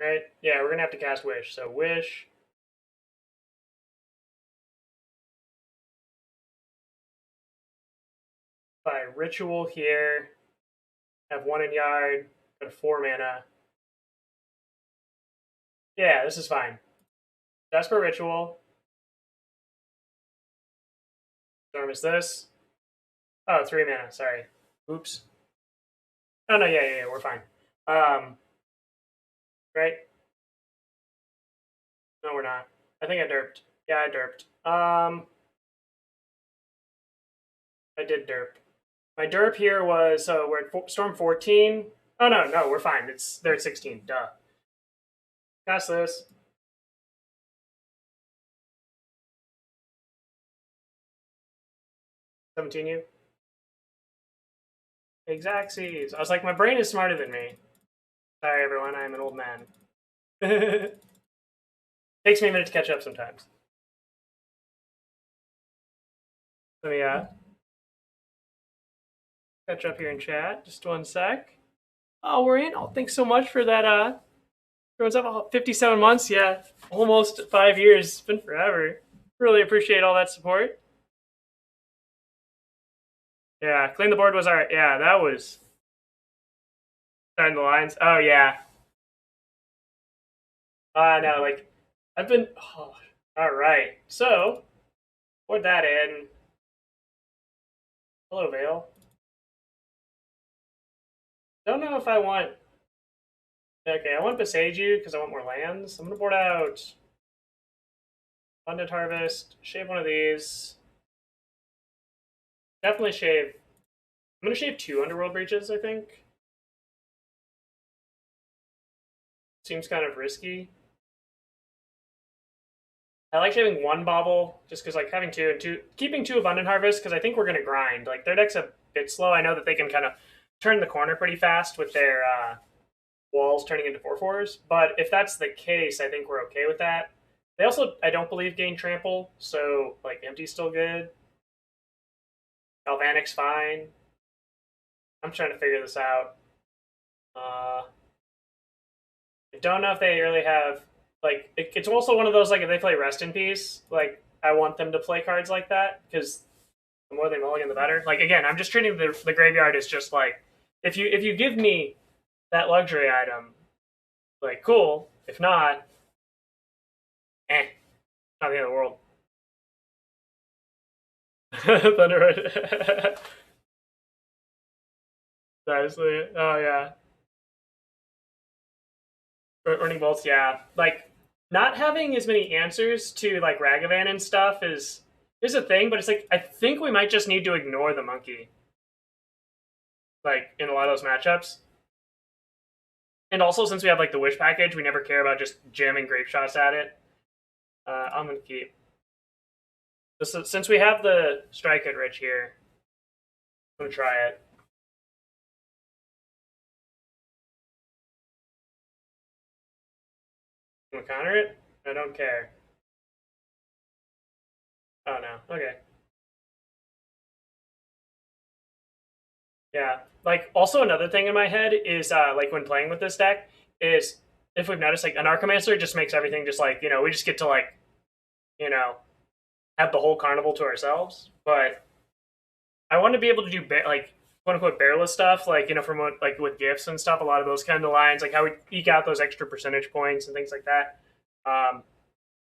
Right? Yeah, we're gonna have to cast Wish. So Wish. By Ritual here. Have 1 in yard. Got 4 mana. Yeah, this is fine. Desperate Ritual. Storm is this. Oh, 3 mana, sorry. Oops. Oh, no, yeah, we're fine. Right? No, we're not. I think I derped. Yeah, I derped. I did derp. My derp here was, so we're at Storm 14. Oh, no, we're fine. They're at 16. Duh. Cast this. 17 you. Exactsies. I was like, my brain is smarter than me. Sorry, everyone. I'm an old man. Takes me a minute to catch up sometimes. Let me catch up here in chat. Just 1 sec. Oh, we're in. Oh, thanks so much for that. Everyone's up 57 months. Yeah, almost 5 years. It's been forever. Really appreciate all that support. Yeah, clean the board was alright. Yeah, that was starting the lines. Oh yeah. No, like I've been. Oh, all right. So, put that in. Hello, Vale. Don't know if I want. Okay, I want Boseiju because I want more lands. I'm gonna board out Abundant Harvest. Shave one of these. Definitely shave. I'm gonna shave 2 Underworld Breaches, I think. Seems kind of risky. I like shaving 1 Bauble just because like having 2 and 2, keeping 2 Abundant Harvest because I think we're gonna grind. Like their deck's a bit slow. I know that they can kind of turn the corner pretty fast with their walls turning into 4/4s. But if that's the case, I think we're okay with that. They also, I don't believe, gain trample, so like empty's still good. Galvanic's fine. I'm trying to figure this out. I don't know if they really have like. It's also one of those like if they play Rest in Peace, like I want them to play cards like that because the more they mulligan, the better. Like again, I'm just treating the graveyard as just like if you give me that luxury item, like cool. If not, not the end of the world. Thunder. Honestly, oh yeah. Earning bolts, yeah. Like not having as many answers to like Ragavan and stuff is a thing, but it's like I think we might just need to ignore the monkey. Like in a lot of those matchups. And also since we have like the wish package, we never care about just jamming grape shots at it. I'm gonna keep this since we have the strike at Rich here. I'm gonna try it. I'm gonna counter it. I don't care. Oh no. Okay. Yeah. Like also another thing in my head is like when playing with this deck is if we've noticed like Anarchomancer just makes everything just like, we just get to like, you know, have the whole carnival to ourselves. But I want to be able to do like quote unquote bearless stuff, like from what, like with gifts and stuff, a lot of those kind of lines, like how we eke out those extra percentage points and things like that.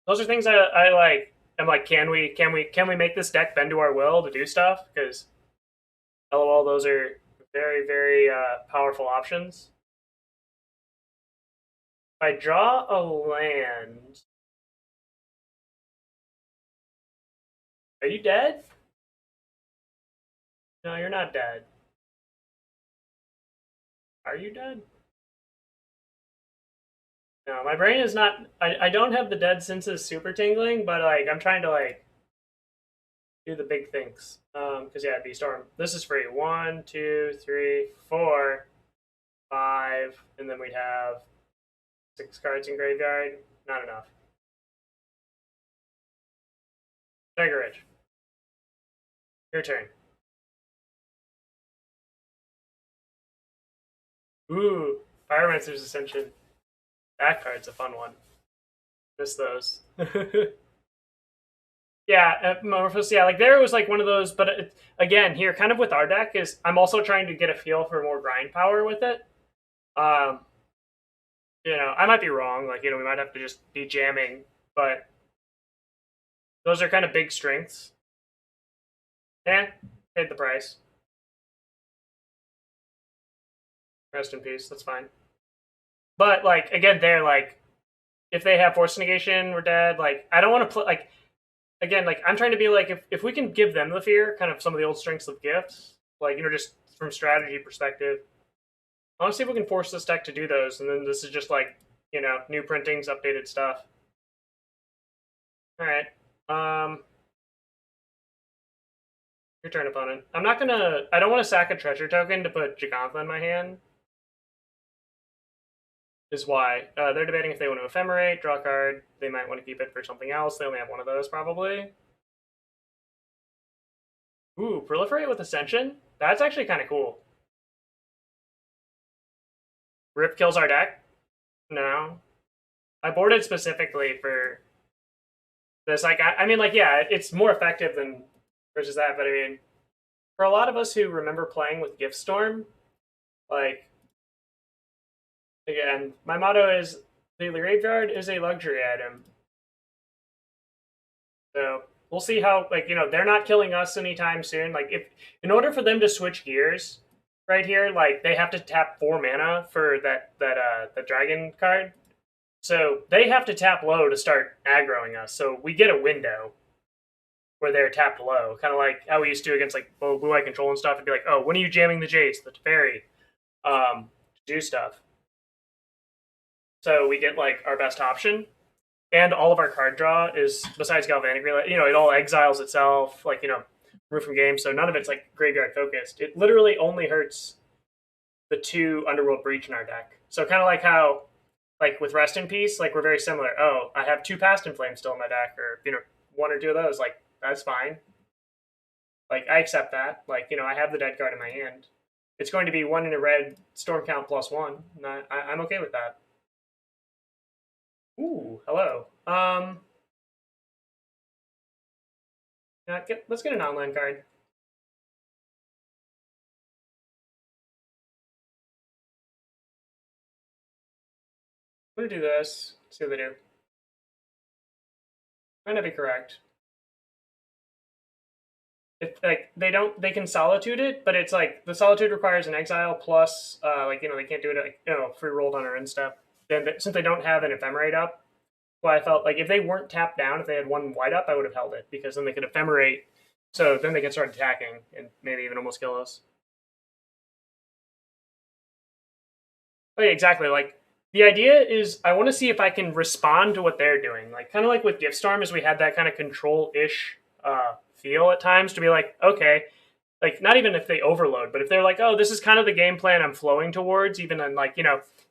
Those are things I like. I'm like, can we make this deck bend to our will to do stuff? Because LOL, those are very, very powerful options. If I draw a land, are you dead? No, you're not dead. Are you dead? No, my brain is not. I don't have the dead senses super tingling, but like I'm trying to like do the big things. Because yeah, B storm. This is free. 1, 2, 3, 4, 5, and then we'd have 6 cards in graveyard. Not enough. Tiger Ridge. Your turn. Ooh, Pyromancer's Ascension. That card's a fun one. Miss those. Yeah, Manamorphose, yeah, like there was like one of those, but again, here, kind of with our deck, is I'm also trying to get a feel for more grind power with it. Um, I might be wrong, like, we might have to just be jamming, but those are kind of big strengths. Yeah, paid the price. Rest in peace, that's fine. But, like, again, they're like, if they have Force Negation, we're dead. Like, I don't want to play, like, again, like, I'm trying to be like, if we can give them the fear, kind of some of the old strengths of gifts, like, just from strategy perspective, I want to see if we can force this deck to do those, and then this is just like, new printings, updated stuff. All right. Your turn, opponent. I'm not gonna. I don't want to sack a treasure token to put Jegantha in my hand. Is why they're debating if they want to ephemerate, draw a card. They might want to keep it for something else. They only have one of those, probably. Ooh, proliferate with Ascension. That's actually kind of cool. Rip kills our deck. No, I boarded specifically for this. Like, I mean, like, yeah, it's more effective than versus that. But I mean, for a lot of us who remember playing with Giftstorm, like, again, my motto is the graveyard is a luxury item. So we'll see how, like, they're not killing us anytime soon. Like, if in order for them to switch gears right here, like, they have to tap 4 mana for the dragon card. So they have to tap low to start aggroing us. So we get a window where they're tapped low, kind of like how we used to against like blue eye control and stuff. And be like, oh, when are you jamming the Jace, the Teferi, to do stuff? So we get like our best option, and all of our card draw is besides Galvanic Relay. It all exiles itself, like remove from game. So none of it's like graveyard focused. It literally only hurts the 2 Underworld Breach in our deck. So kind of like how, like with Rest in Peace, like we're very similar. Oh, I have 2 Past in Flame still in my deck, or 1 or 2 of those. Like that's fine. Like I accept that. Like I have the dead card in my hand. It's going to be 1 in a red storm count +1. And I'm okay with that. Ooh, hello. Let's get an online card. I'm gonna do this. See what they do. Might not be correct. If like they can solitude it, but it's like the solitude requires an exile plus they can't do it like free rolled on our end step. Then since they don't have an ephemerate up, well, I felt like if they weren't tapped down, if they had 1 white up, I would have held it because then they could ephemerate. So then they can start attacking and maybe even almost kill us. Oh, yeah, exactly. Like the idea is, I want to see if I can respond to what they're doing. Like kind of like with Giftstorm, as we had that kind of control-ish feel at times to be like, okay, like not even if they overload, but if they're like, oh, this is kind of the game plan I'm flowing towards, even in like kind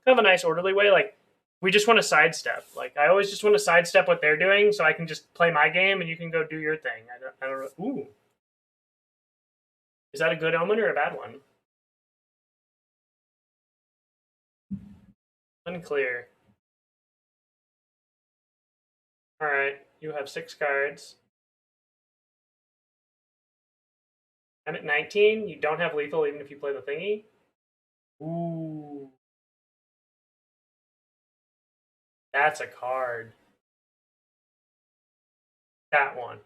of a nice orderly way. Like we just want to sidestep. Like I always just want to sidestep what they're doing, so I can just play my game and you can go do your thing. I don't. Ooh, is that a good omen or a bad one? Unclear. All right, you have 6 cards. I'm at 19. You don't have lethal even if you play the thingy. Ooh, that's a card. That one.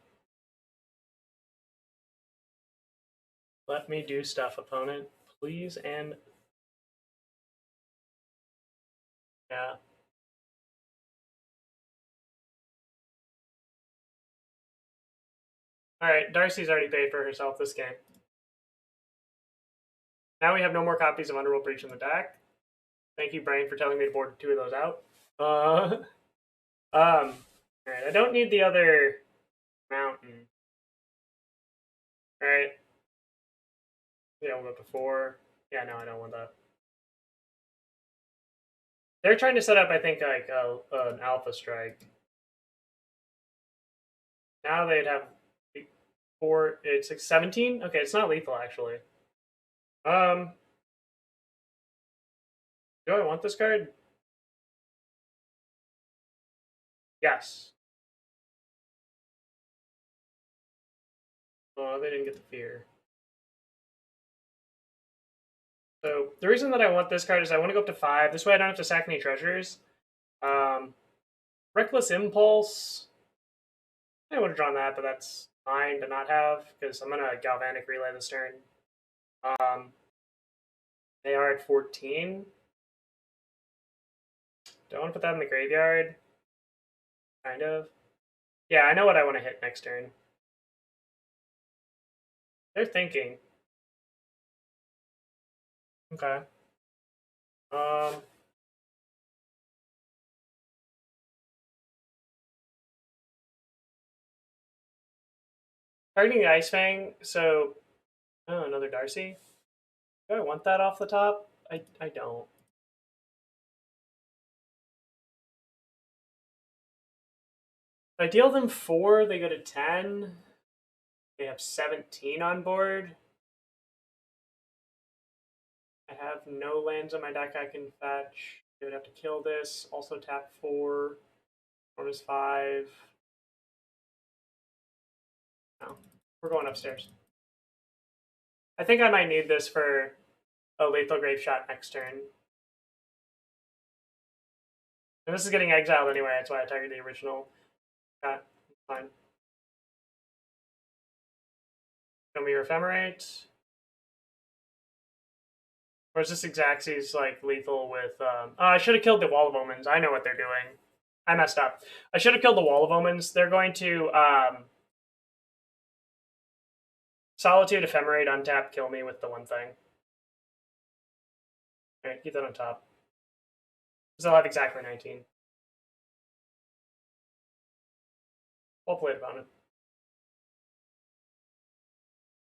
Let me do stuff, opponent, please. And yeah. All right, Darcy's already paid for herself this game. Now we have no more copies of Underworld Breach in the deck. Thank you, Brain, for telling me to board 2 of those out. All right, I don't need the other mountain. All right. Yeah, we'll go to 4. Yeah, no, I don't want that. They're trying to set up, I think, like an Alpha Strike. Now they'd have 4. It's like 17. Okay, it's not lethal actually. Do I want this card? Yes. Oh, they didn't get the fear. So the reason that I want this card is I want to go up to 5. This way I don't have to sack any treasures. Reckless Impulse. I would have drawn that, but that's fine to not have because I'm gonna Galvanic Relay this turn. They are at 14. Do I want to put that in the graveyard? Kind of. Yeah, I know what I want to hit next turn. They're thinking. Okay. Targeting the Ice Fang, so oh, another Darcy. Do I want that off the top? I don't. If I deal them 4, they go to 10. They have 17 on board. I have no lands on my deck I can fetch. They would have to kill this. Also tap 4. 1 is 5. No. We're going upstairs. I think I might need this for a lethal Grapeshot next turn. And this is getting exiled anyway, that's why I targeted the original. Okay, fine. Show me your Ephemerate. Or is this Xaxes like lethal with I should have killed the Wall of Omens. I know what they're doing. I messed up. I should have killed the Wall of Omens. They're going to Solitude, Ephemerate, untap, kill me with the one thing. Alright, keep that on top. Because I'll have exactly 19. Well played, opponent.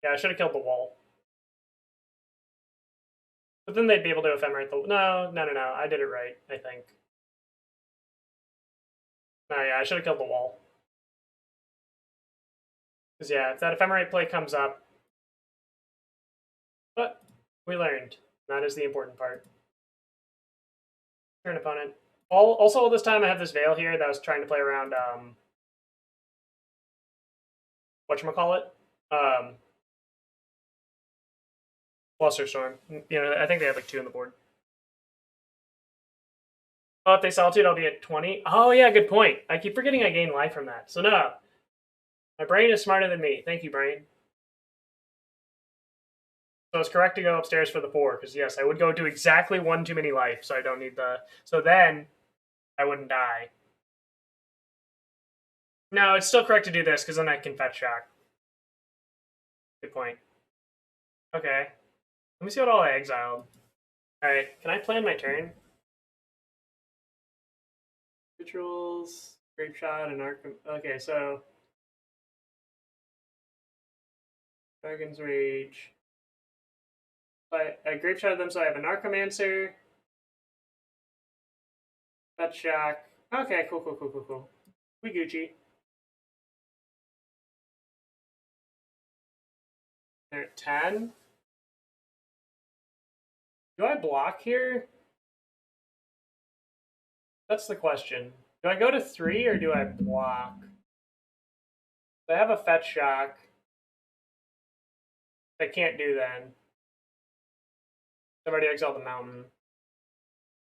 Yeah, I should have killed the wall. But then they'd be able to ephemerate the... No. I did it right, I think. No, yeah, I should have killed the wall. Because, yeah, if that ephemerate play comes up... But we learned. That is the important part. Turn opponent. Also, all this time I have this Veil here that was trying to play around... whatchamacallit? Flusterstorm. You know, I think they have like 2 on the board. Oh, if they Solitude, I'll be at 20. Oh, yeah, good point. I keep forgetting I gain life from that. So, no. My brain is smarter than me. Thank you, brain. So it's correct to go upstairs for the 4, because, yes, I would go to exactly 1 too many life, so I don't need the... So then, I wouldn't die. No, it's still correct to do this, because then I can fetch shock. Good point. Okay. Let me see what all I exiled. Alright, can I plan my turn? Rituals, Grapeshot, and Arkham. Okay, so Dragon's Rage. I Grapeshot them, so I have an Anarchomancer. Fetch Shack. Okay, cool. We Gucci. They're at 10. Do I block here? That's the question. Do I go to 3 or do I block? I have a fetch shock. I can't do then. I've already exiled the mountain.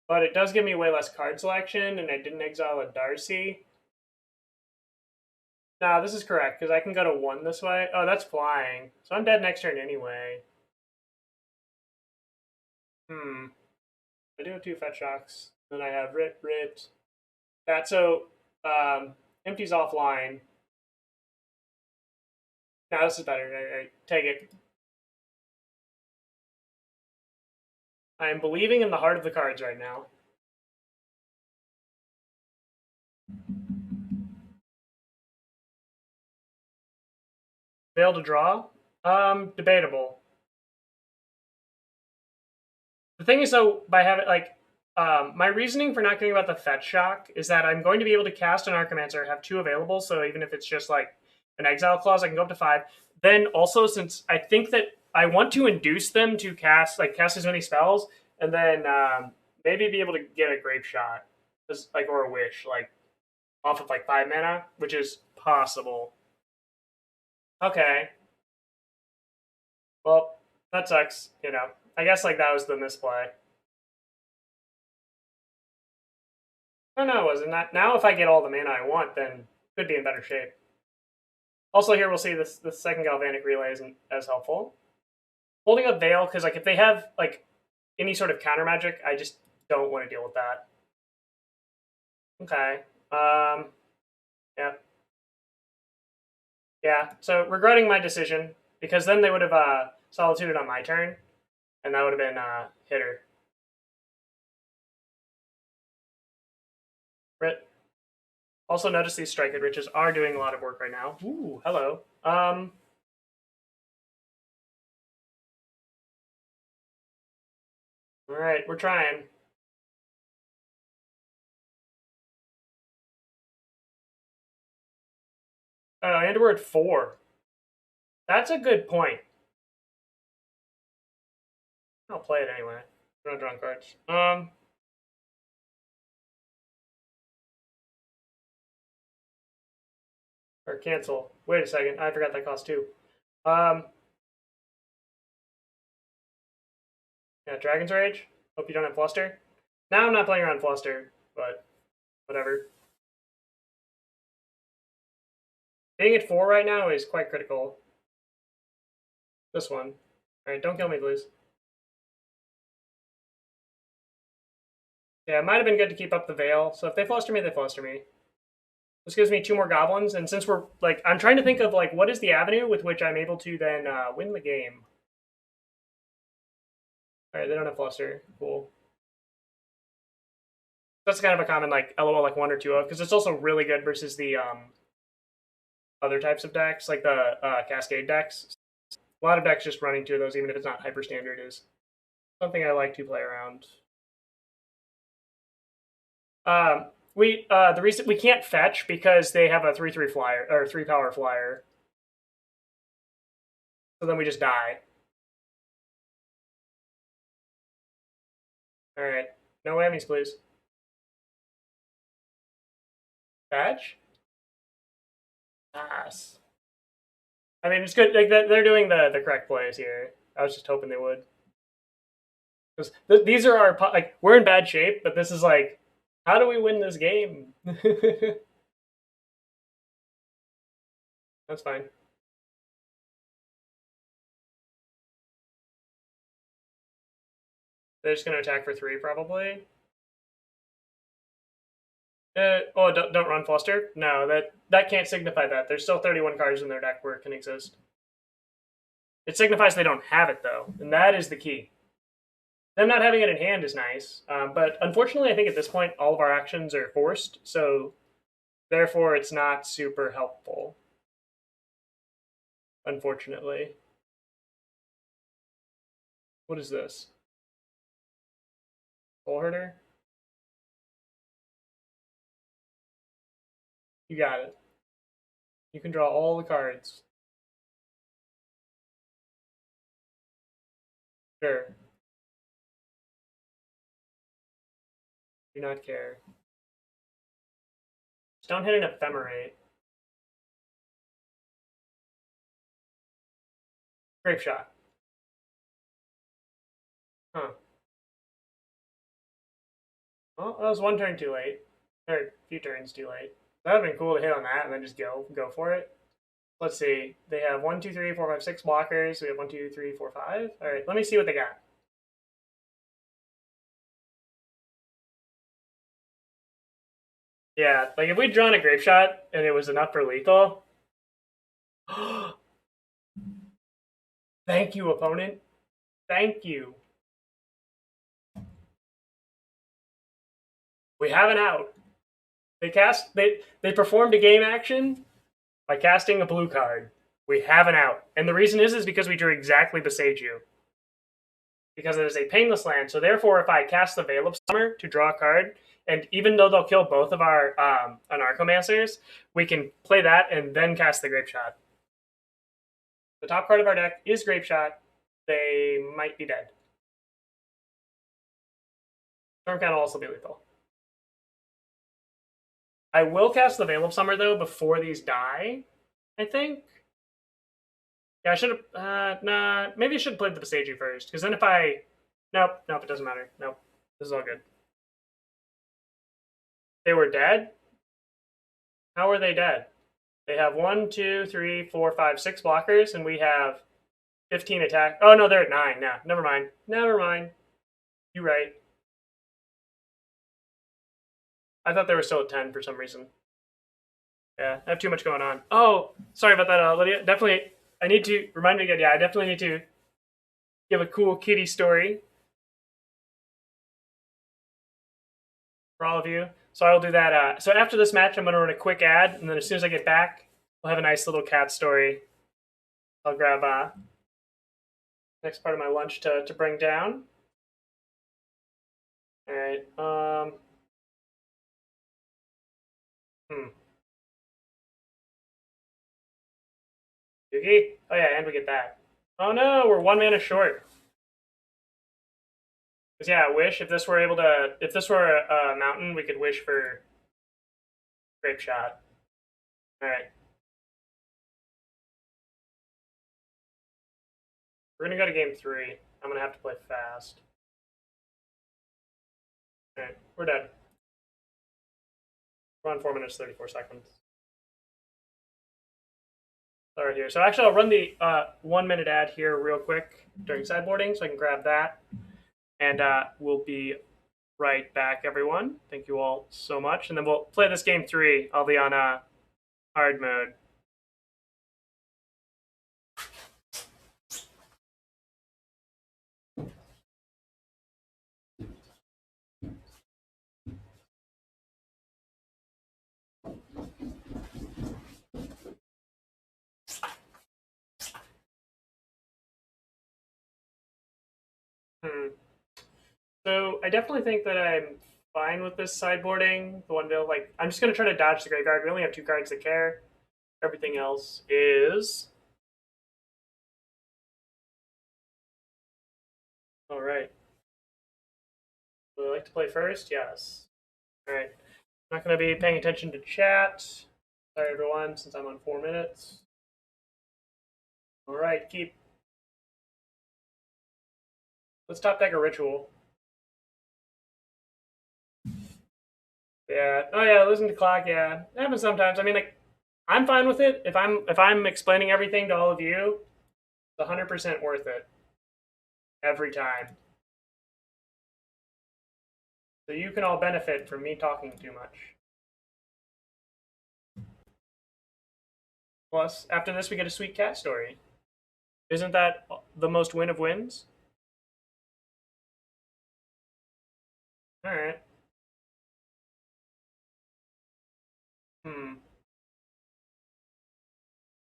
But it does give me way less card selection, and I didn't exile a Darcy. No, this is correct, because I can go to 1 this way. Oh, that's flying. So I'm dead next turn anyway. I do have 2 fetch shocks. Then I have Rit. That, so, empty's offline. Now this is better. I take it. I am believing in the heart of the cards right now. Fail to draw? Debatable. The thing is, though, by having, like, my reasoning for not getting about the fetch shock is that I'm going to be able to cast an Anarchomancer, have 2 available, so even if it's just, like, an exile clause, I can go up to 5. Then, also, since I think that I want to induce them to cast as many spells, and then maybe be able to get a Grapeshot, like, or a Wish, like, off of, like, 5 mana, which is possible. Okay. Well, that sucks, you know. I guess like that was the misplay. Oh no, it wasn't that. Now if I get all the mana I want, then could be in better shape. Also here we'll see this the second Galvanic Relay isn't as helpful. Holding up Veil, because like if they have like any sort of counter magic, I just don't want to deal with that. Okay. Yeah. Yeah. So regretting my decision, because then they would have solituded on my turn, and that would have been hitter. Crit. Also notice these Strike It Riches are doing a lot of work right now. Ooh, hello. Alright, we're trying. And we're at 4. That's a good point. I'll play it anyway. We're not drawing cards. Or cancel. Wait a second. I forgot that cost 2. Yeah, Dragon's Rage. Hope you don't have Fluster. Now I'm not playing around Fluster, but whatever. Being at 4 right now is quite critical. This one. Alright, don't kill me, please. Yeah, it might have been good to keep up the Veil. So if they Fluster me, they Fluster me. This gives me 2 more Goblins, and since we're, like, I'm trying to think of, like, what is the avenue with which I'm able to then win the game. Alright, they don't have Fluster. Cool. That's kind of a common, like, LOL, like, 1 or 2 of, because it's also really good versus the other types of decks, like the Cascade decks. A lot of decks just running 2 of those, even if it's not hyper standard, is something I like to play around. The reason we can't fetch because they have a 3/3 flyer or 3 power flyer, so then we just die. All right, no whammies, please. Fetch. Yes. I mean, it's good. Like they're doing the correct plays here. I was just hoping they would. Because these are our like we're in bad shape, but this is like, how do we win this game? That's fine. They're just gonna attack for 3 probably. Don't run Fluster. No, that can't signify that. There's still 31 cards in their deck where it can exist. It signifies they don't have it though, and that is the key. Them not having it in hand is nice, but unfortunately, I think at this point all of our actions are forced, so therefore it's not super helpful. Unfortunately. What is this? Soul Herder? You got it. You can draw all the cards. Sure. Do not care. Just don't hit an Ephemerate. Grapeshot. Huh. Well, that was 1 turn too late. Or a few turns too late. That would have been cool to hit on that and then just go for it. Let's see. They have 1, 2, 3, 4, 5, 6 blockers. We have 1, 2, 3, 4, 5. All right, let me see what they got. Yeah, like if we'd drawn a Grapeshot and it was enough for lethal. Thank you, opponent. Thank you. We have an out. They performed a game action by casting a blue card. We have an out. And the reason is because we drew exactly Boseiju. Because it is a painless land. So therefore, if I cast the Veil of Summer to draw a card, and even though they'll kill both of our Anarchomancers, we can play that and then cast the Grapeshot. The top card of our deck is Grapeshot. They might be dead. Stormcat will also be lethal. I will cast the Veil of Summer, though, before these die, I think. Yeah, I should have. Nah, maybe I should have played the Boseiju first, because then if I. Nope, nope, it doesn't matter. Nope, this is all good. They were dead? How were they dead? They have 1, 2, 3, 4, 5, 6 blockers, and we have 15 attack. Oh, no, they're at 9 now. Never mind. Never mind. You're right. I thought they were still at 10 for some reason. Yeah, I have too much going on. Oh, sorry about that, Lydia. Definitely, I need to remind me again. Yeah, I definitely need to give a cool kitty story for all of you. So I will do that. So after this match, I'm going to run a quick ad, and then as soon as I get back, we'll have a nice little cat story. I'll grab next part of my lunch to bring down. All right. Yugi? Oh yeah, and we get that. Oh no, we're 1 mana short. Because yeah, wish if this were a mountain, we could wish for Grapeshot. All right, we're gonna go to game 3. I'm gonna have to play fast. All right, we're dead. We're on 4 minutes 34 seconds. All right, here. So actually, I'll run the 1 minute ad here real quick during sideboarding, so I can grab that, and we'll be right back, everyone. Thank you all so much, and then we'll play this game 3. I'll be on hard mode. So I definitely think that I'm fine with this sideboarding. The one bill, like, I'm just gonna try to dodge the graveyard. We only have 2 cards that care. Everything else is all right. Would I like to play first? Yes. All right. I'm not gonna be paying attention to chat. Sorry, everyone, since I'm on 4 minutes. All right, keep. Let's top deck a ritual. Yeah. Oh yeah, listen to clock. Yeah, it happens sometimes. I mean, like, I'm fine with it. If I'm explaining everything to all of you, it's 100% worth it every time. So you can all benefit from me talking too much. Plus, after this, we get a sweet cat story. Isn't that the most win of wins? All right. Hmm.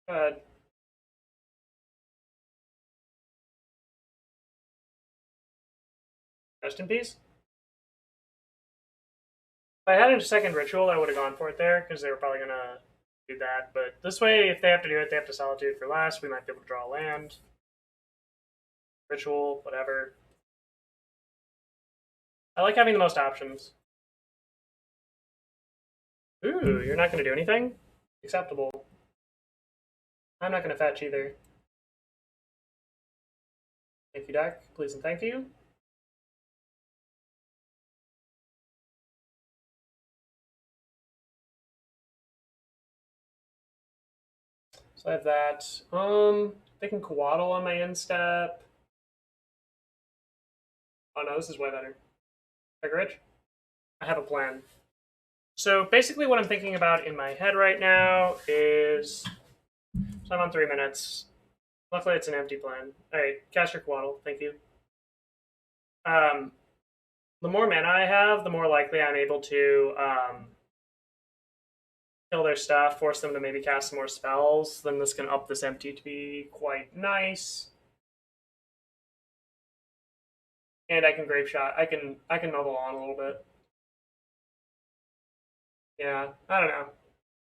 Good. Rest in peace. If I had a second ritual, I would have gone for it there because they were probably gonna do that. But this way, if they have to do it, they have to Solitude for last. We might be able to draw land. Ritual, whatever. I like having the most options. Ooh, you're not gonna do anything? Acceptable. I'm not gonna fetch either. Thank you, deck. Please and thank you. So I have that. They can Coatl on my end step. Oh no, this is way better. Tiger Ridge? I have a plan. So basically what I'm thinking about in my head right now is... So I'm on 3 minutes. Luckily it's an empty plan. Alright, cast your Coatl, thank you. The more mana I have, the more likely I'm able to kill their stuff, force them to maybe cast some more spells. Then this can up this empty to be quite nice. And I can Grapeshot. I can nobble on a little bit. Yeah, I don't know.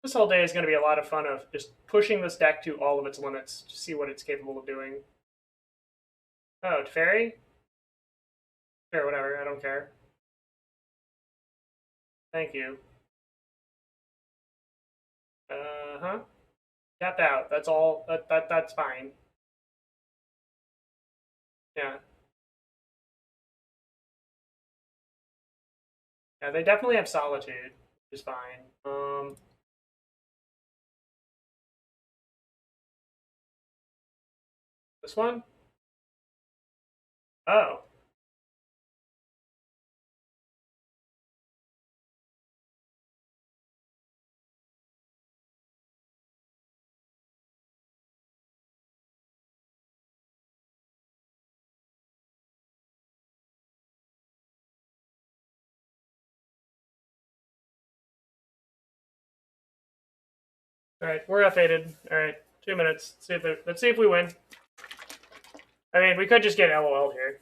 This whole day is going to be a lot of fun of just pushing this deck to all of its limits to see what it's capable of doing. Oh, Teferi? Sure, whatever. I don't care. Thank you. Uh-huh. Tapped out. That's all. That's fine. Yeah. Yeah, they definitely have Solitude, which is fine. This one? Oh. Alright, we're updated. Alright, 2 minutes. Let's see if we win. I mean, we could just get LOL'd here.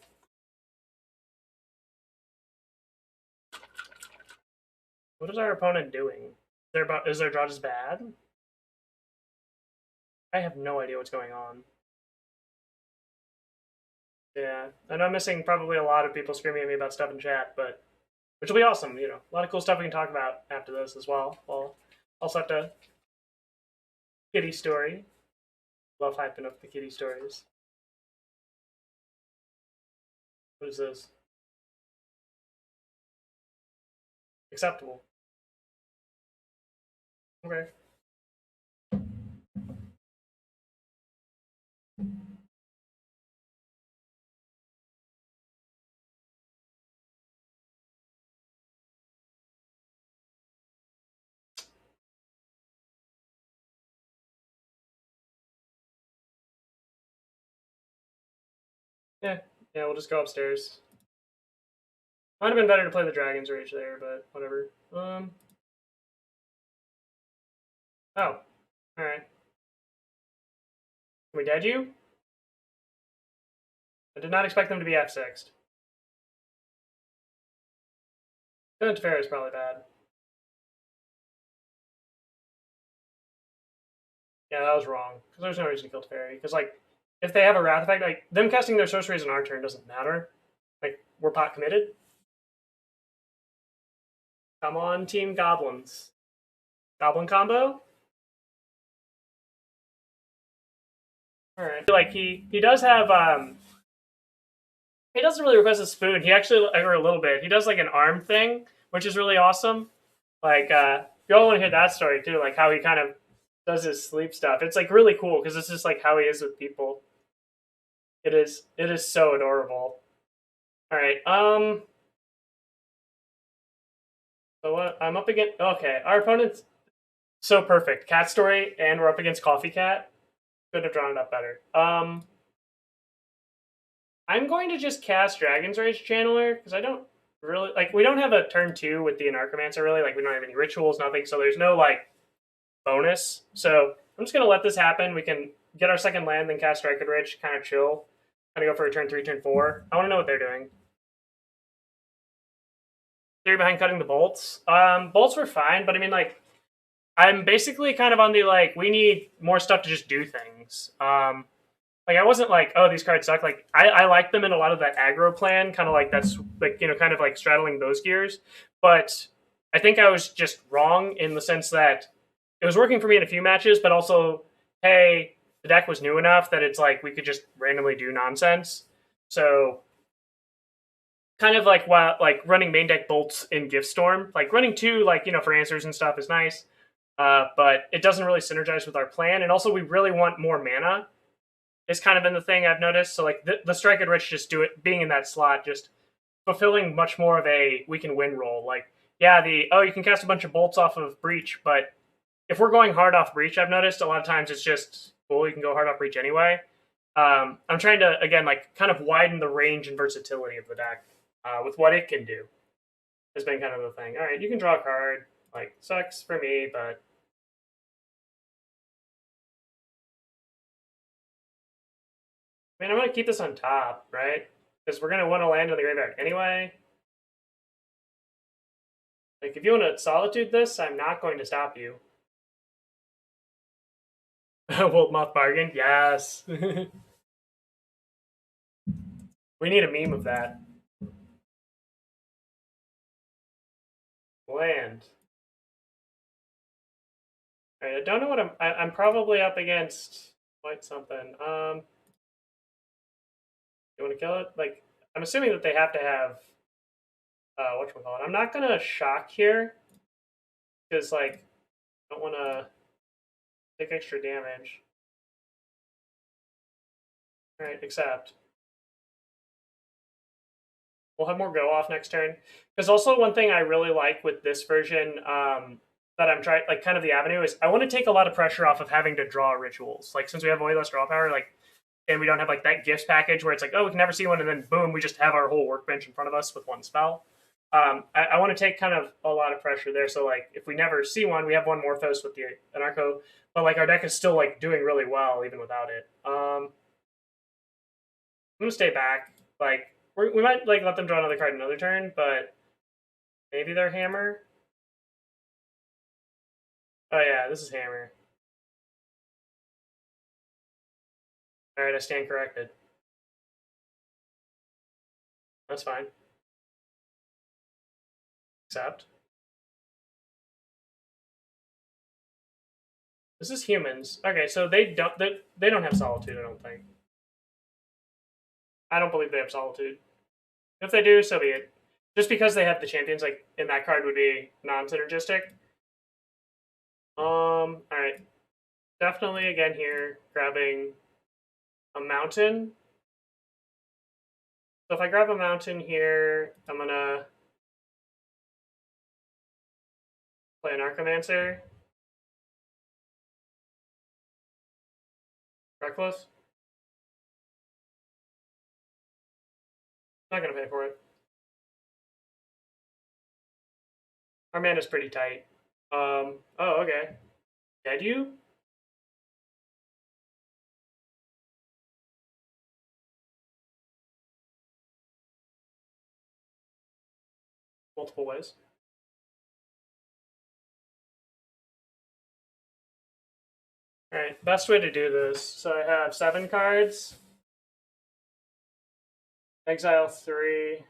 What is our opponent doing? Is their draw just bad? I have no idea what's going on. Yeah, I know I'm missing probably a lot of people screaming at me about stuff in chat, but which will be awesome. You know, a lot of cool stuff we can talk about after this as well. We'll also have to kitty story. Love hyping up the kitty stories. What is this? Acceptable. Okay. Yeah, yeah, we'll just go upstairs. Might have been better to play the Dragon's Rage there, but whatever. Oh, alright. Can we dead you? I did not expect them to be F6'd. Going to Teferi is probably bad. Yeah, that was wrong. Because there's no reason to kill Teferi. Because, like, if they have a Wrath effect, like, them casting their sorceries on our turn doesn't matter. Like, we're pot committed. Come on, Team Goblins. Goblin combo? Alright. Like, he does have, he doesn't really request a spoon. He actually, or a little bit, he does, like, an arm thing, which is really awesome. Like, you all want to hear that story, too. Like, how he kind of does his sleep stuff. It's, like, really cool, because it's just, like, how he is with people. It is so adorable. Alright, so what, I'm up against, okay, our opponent's so perfect. Cat story, and we're up against Coffee Cat. Could have drawn it up better. I'm going to just cast Dragon's Rage Channeler, because I don't really, like, we don't have a turn 2 with the Anarchomancer, really. Like, we don't have any rituals, nothing, so there's no, like, bonus. So I'm just going to let this happen. We can get our second land, then cast Dragon's Rage, kind of chill. Kind of go for a turn 3, turn 4. I want to know what they're doing. Theory behind cutting the bolts. Bolts were fine, but I mean, like, I'm basically kind of on the, like, we need more stuff to just do things. Like, I wasn't like, oh, these cards suck. Like, I like them in a lot of that aggro plan, kind of like that's, like, you know, kind of like straddling those gears. But I think I was just wrong in the sense that it was working for me in a few matches, but also, hey, the deck was new enough that it's like we could just randomly do nonsense. So kind of like like running main deck bolts in Gift Storm, like running 2, like, you know, for answers and stuff is nice, but it doesn't really synergize with our plan. And also, we really want more mana. Is kind of been the thing I've noticed. So like the Strike and Rich just do it, being in that slot, just fulfilling much more of a we can win role. Like, yeah, you can cast a bunch of bolts off of Breach, but if we're going hard off Breach, I've noticed a lot of times it's just cool. You can go hard off Breach anyway. I'm trying to, again, like, kind of widen the range and versatility of the deck with what it can do. Has been kind of the thing. All right, you can draw a card. Like, sucks for me, but I mean, I'm going to keep this on top, right? Because we're going to want to land on the graveyard anyway. Like, if you want to Solitude this, I'm not going to stop you. Wolf Moth Bargain? Yes. We need a meme of that. Land. Alright, I don't know what I'm probably up against quite something. You want to kill it? Like, I'm assuming that they have to have whatchamacallit. I'm not gonna shock here because like I don't want to take extra damage. All right, accept. We'll have more go off next turn. Because also one thing I really like with this version that I'm trying, like kind of the avenue, is I want to take a lot of pressure off of having to draw rituals. Like since we have way less draw power, like, and we don't have like that gifts package where it's like, oh, we can never see one, and then boom, we just have our whole workbench in front of us with one spell. I want to take kind of a lot of pressure there. So like if we never see one, we have one Morphos with the Anarcho, but like our deck is still like doing really well even without it. I'm gonna stay back. Like we might like let them draw another card another turn, but maybe they're hammer. Oh yeah, this is hammer. All right, I stand corrected. That's fine. Accept. This is humans. Okay, so they don't have solitude. I don't think. I don't believe they have solitude. If they do, so be it. Just because they have the champions, like in that card, would be non-synergistic. All right. Definitely again here grabbing a mountain. So if I grab a mountain here, I'm gonna play an Anarchomancer. Reckless. Not gonna pay for it. Our mana's pretty tight. Oh, okay. Dead you? Multiple ways. Alright, best way to do this. So I have 7 cards. Exile 3.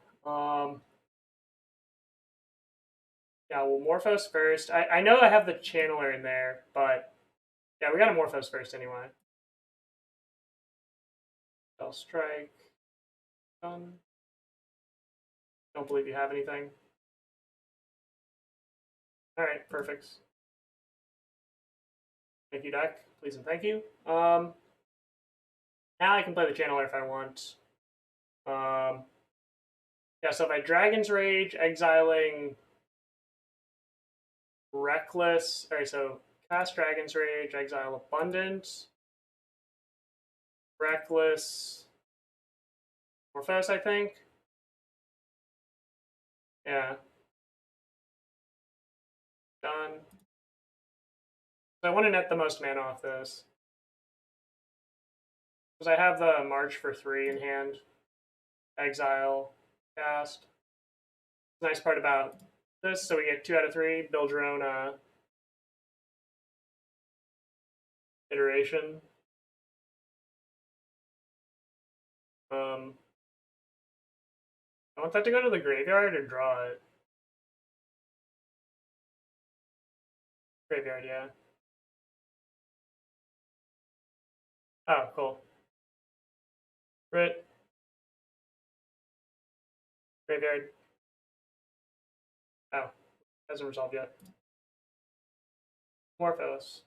Yeah, we'll Morphos first. I know I have the Channeler in there, but yeah, we gotta Morphos first anyway. Spell Strike. Done. Don't believe you have anything. Alright, perfect. Thank you, deck. Please and thank you. Now I can play the Channeler if I want. Yeah, so if I Dragon's Rage, exiling Reckless. Alright, so cast Dragon's Rage, exile Abundant, Reckless, Morphos, I think. Yeah. Done. So I want to net the most mana off this. Because I have the March for 3 in hand. Exile, cast. The nice part about this, so we get 2 out of 3. Build your own iteration. I want that to go to the graveyard or draw it. Graveyard, yeah. Oh, cool. Rit. Graveyard. Oh, hasn't resolved yet. Morphos.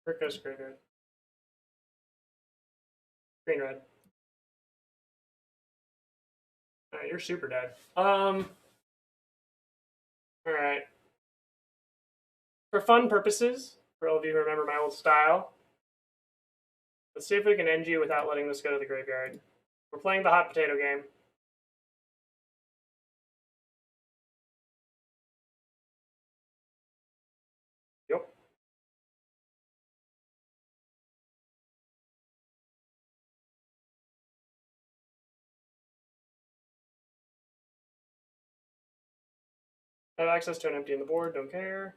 Rit goes to graveyard. Green red. Alright, you're super dead. Alright. For fun purposes, for all of you who remember my old style, let's see if we can end you without letting this go to the graveyard. We're playing the hot potato game. Yep. I have access to an empty in the board, don't care.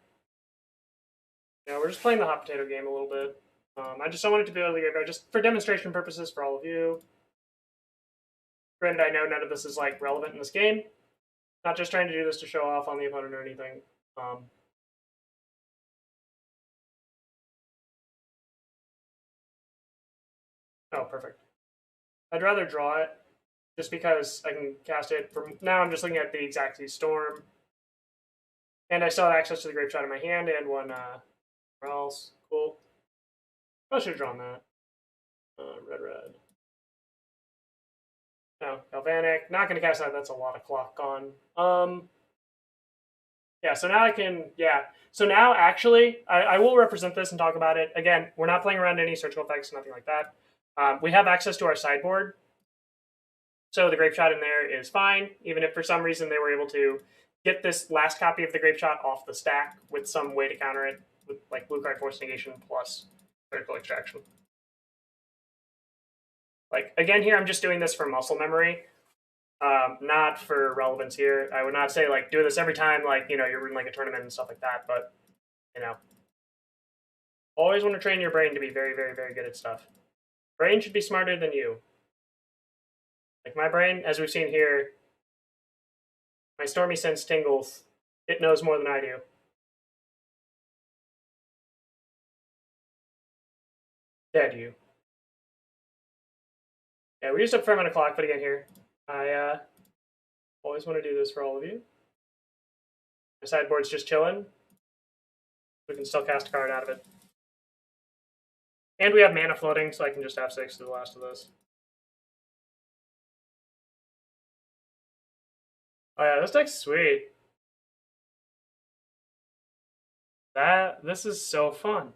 Yeah, we're just playing the hot potato game a little bit. I just don't want it to be able to the graveyard, just for demonstration purposes for all of you. Granted, I know none of this is like relevant in this game. Not just trying to do this to show off on the opponent or anything. Oh, perfect. I'd rather draw it, just because I can cast it from... Now I'm just looking at the Exact Storm. And I still have access to the Grapeshot in my hand and one else. Cool. I should have drawn that. Red. No, Galvanic. Not going to cast that. That's a lot of clock gone. Yeah, so now I can... Yeah. So now, actually, I will represent this and talk about it. Again, we're not playing around any surgical effects, nothing like that. We have access to our sideboard. So the Grapeshot in there is fine, even if for some reason they were able to get this last copy of the Grapeshot off the stack with some way to counter it, with like blue card force negation plus critical extraction. Like, again, here I'm just doing this for muscle memory, not for relevance here. I would not say, like, do this every time, like, you know, you're in, like, a tournament and stuff like that, but, you know. Always want to train your brain to be very, very, very good at stuff. Brain should be smarter than you. Like, my brain, as we've seen here, my Stormy Sense tingles. It knows more than I do. Dead you. Yeah, we used up a fair amount of clock, but again here, I always want to do this for all of you. My sideboard's just chilling. We can still cast a card out of it. And we have mana floating, so I can just have 6 to the last of this. Oh yeah, this deck's sweet. This is so fun.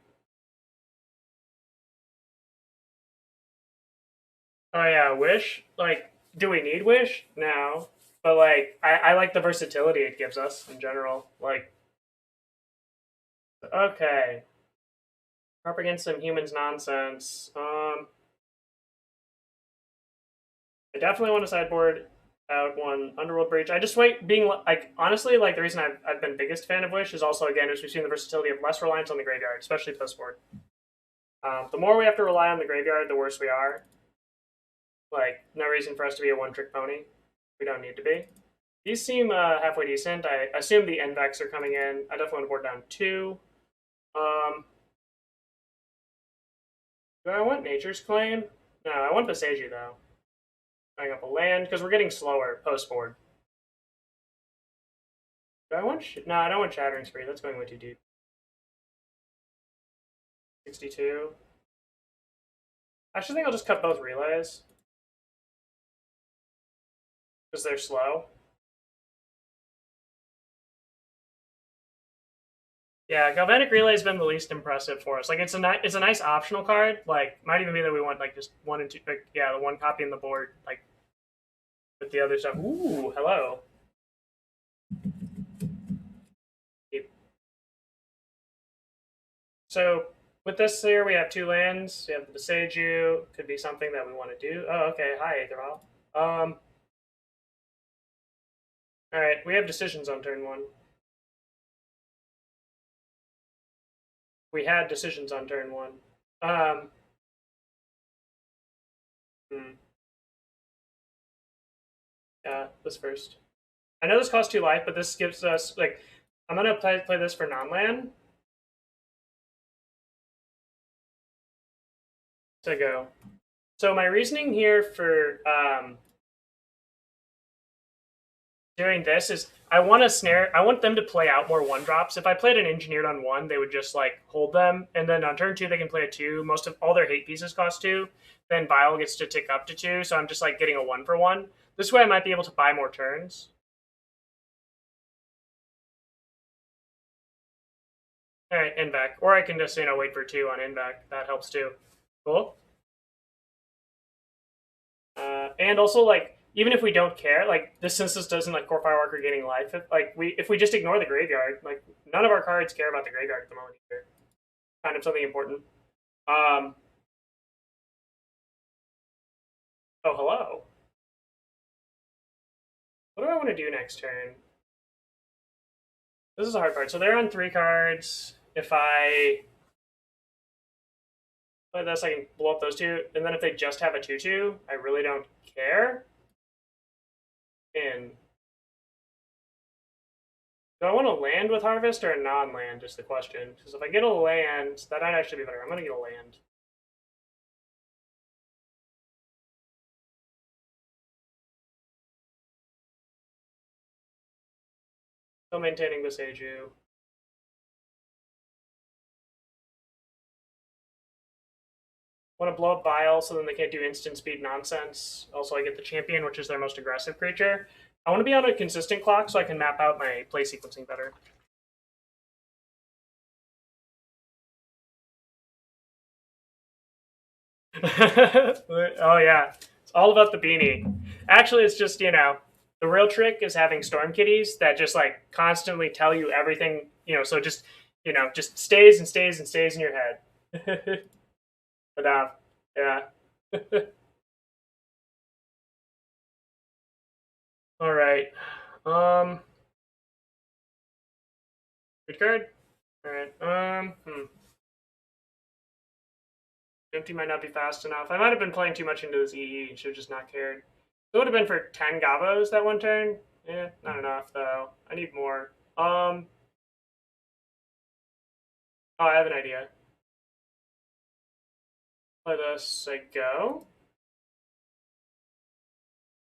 Oh yeah, Wish? Like, do we need Wish? No. But like, I like the versatility it gives us in general. Like, okay. We're up against some humans nonsense. I definitely want to sideboard out one Underworld Breach. I just being like, honestly, like the reason I've been biggest fan of Wish is also, again, as we've seen the versatility of less reliance on the graveyard, especially post-board. The more we have to rely on the graveyard, the worse we are. Like, no reason for us to be a one-trick pony. We don't need to be. These seem halfway decent. I assume the NVEX are coming in. I definitely want to board down 2. Do I want Nature's Claim? No, I want Boseiju, though. Buying up a land, because we're getting slower post-board. Do I want... No, I don't want Shattering Spree. That's going way too deep. 62. I actually think I'll just cut both relays. Because they're slow. Yeah, Galvanic Relay has been the least impressive for us. Like, it's a nice optional card. Like, might even be that we want like just 1 and 2. Like, yeah, the one copy in the board. Like, with the other stuff. Ooh, hello. So with this here, we have 2 lands. We have the Boseiju. Could be something that we want to do. Oh, okay. Hi, Aetherall. All right, we have decisions on turn 1. We had decisions on turn 1. Yeah, this first. I know this costs 2 life, but this gives us, like, I'm going to play this for non-land. To go. So my reasoning here for doing this is I want them to play out more 1-drops. If I played an Engineered on 1, they would just like hold them, and then on turn 2 they can play a 2. Most of all their hate pieces cost 2. Then Bile gets to tick up to 2, so I'm just like getting a 1-for-1. This way I might be able to buy more turns. All right, Invac. Or I can just, you know, wait for 2 on Invac. That helps too. Cool. And also, like, even if we don't care, like, since this doesn't, like, Core Firewalker gaining life, if we just ignore the graveyard, like, none of our cards care about the graveyard at the moment either. Kind of something important. Oh, hello. What do I want to do next turn? This is a hard part. So they're on 3 cards. If I play this, I can blow up those 2. And then if they just have a 2/2, I really don't care. And do I want to land with Harvest or a non-land, is the question. Because if I get a land, that might actually be better. I'm going to get a land. Still maintaining Boseiju. Want to blow up Bile so then they can't do instant speed nonsense. Also, I get the champion, which is their most aggressive creature. I want to be on a consistent clock so I can map out my play sequencing better. Oh yeah, it's all about the beanie. Actually, it's just, you know, the real trick is having storm kitties that just like constantly tell you everything, you know, so just, you know, just stays and stays and stays in your head. But yeah. All right. Good card. All right. Empty might not be fast enough. I might have been playing too much into this EE. Should have just not cared. It would have been for 10 Gavos that one turn. Yeah, not enough though. I need more. Oh, I have an idea. Play this. I go.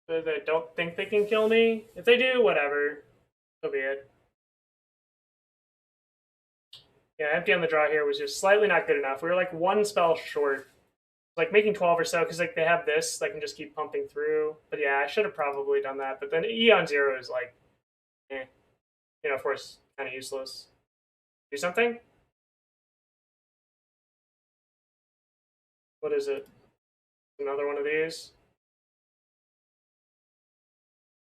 So they don't think they can kill me. If they do, whatever. So be it. Yeah, empty on the draw here was just slightly not good enough. We were like one spell short. Like making 12 or so, because like they have this, they can just keep pumping through. But yeah, I should have probably done that. But then E on 0 is like, eh. You know, of course, kind of useless. Do something? What is it? Another one of these?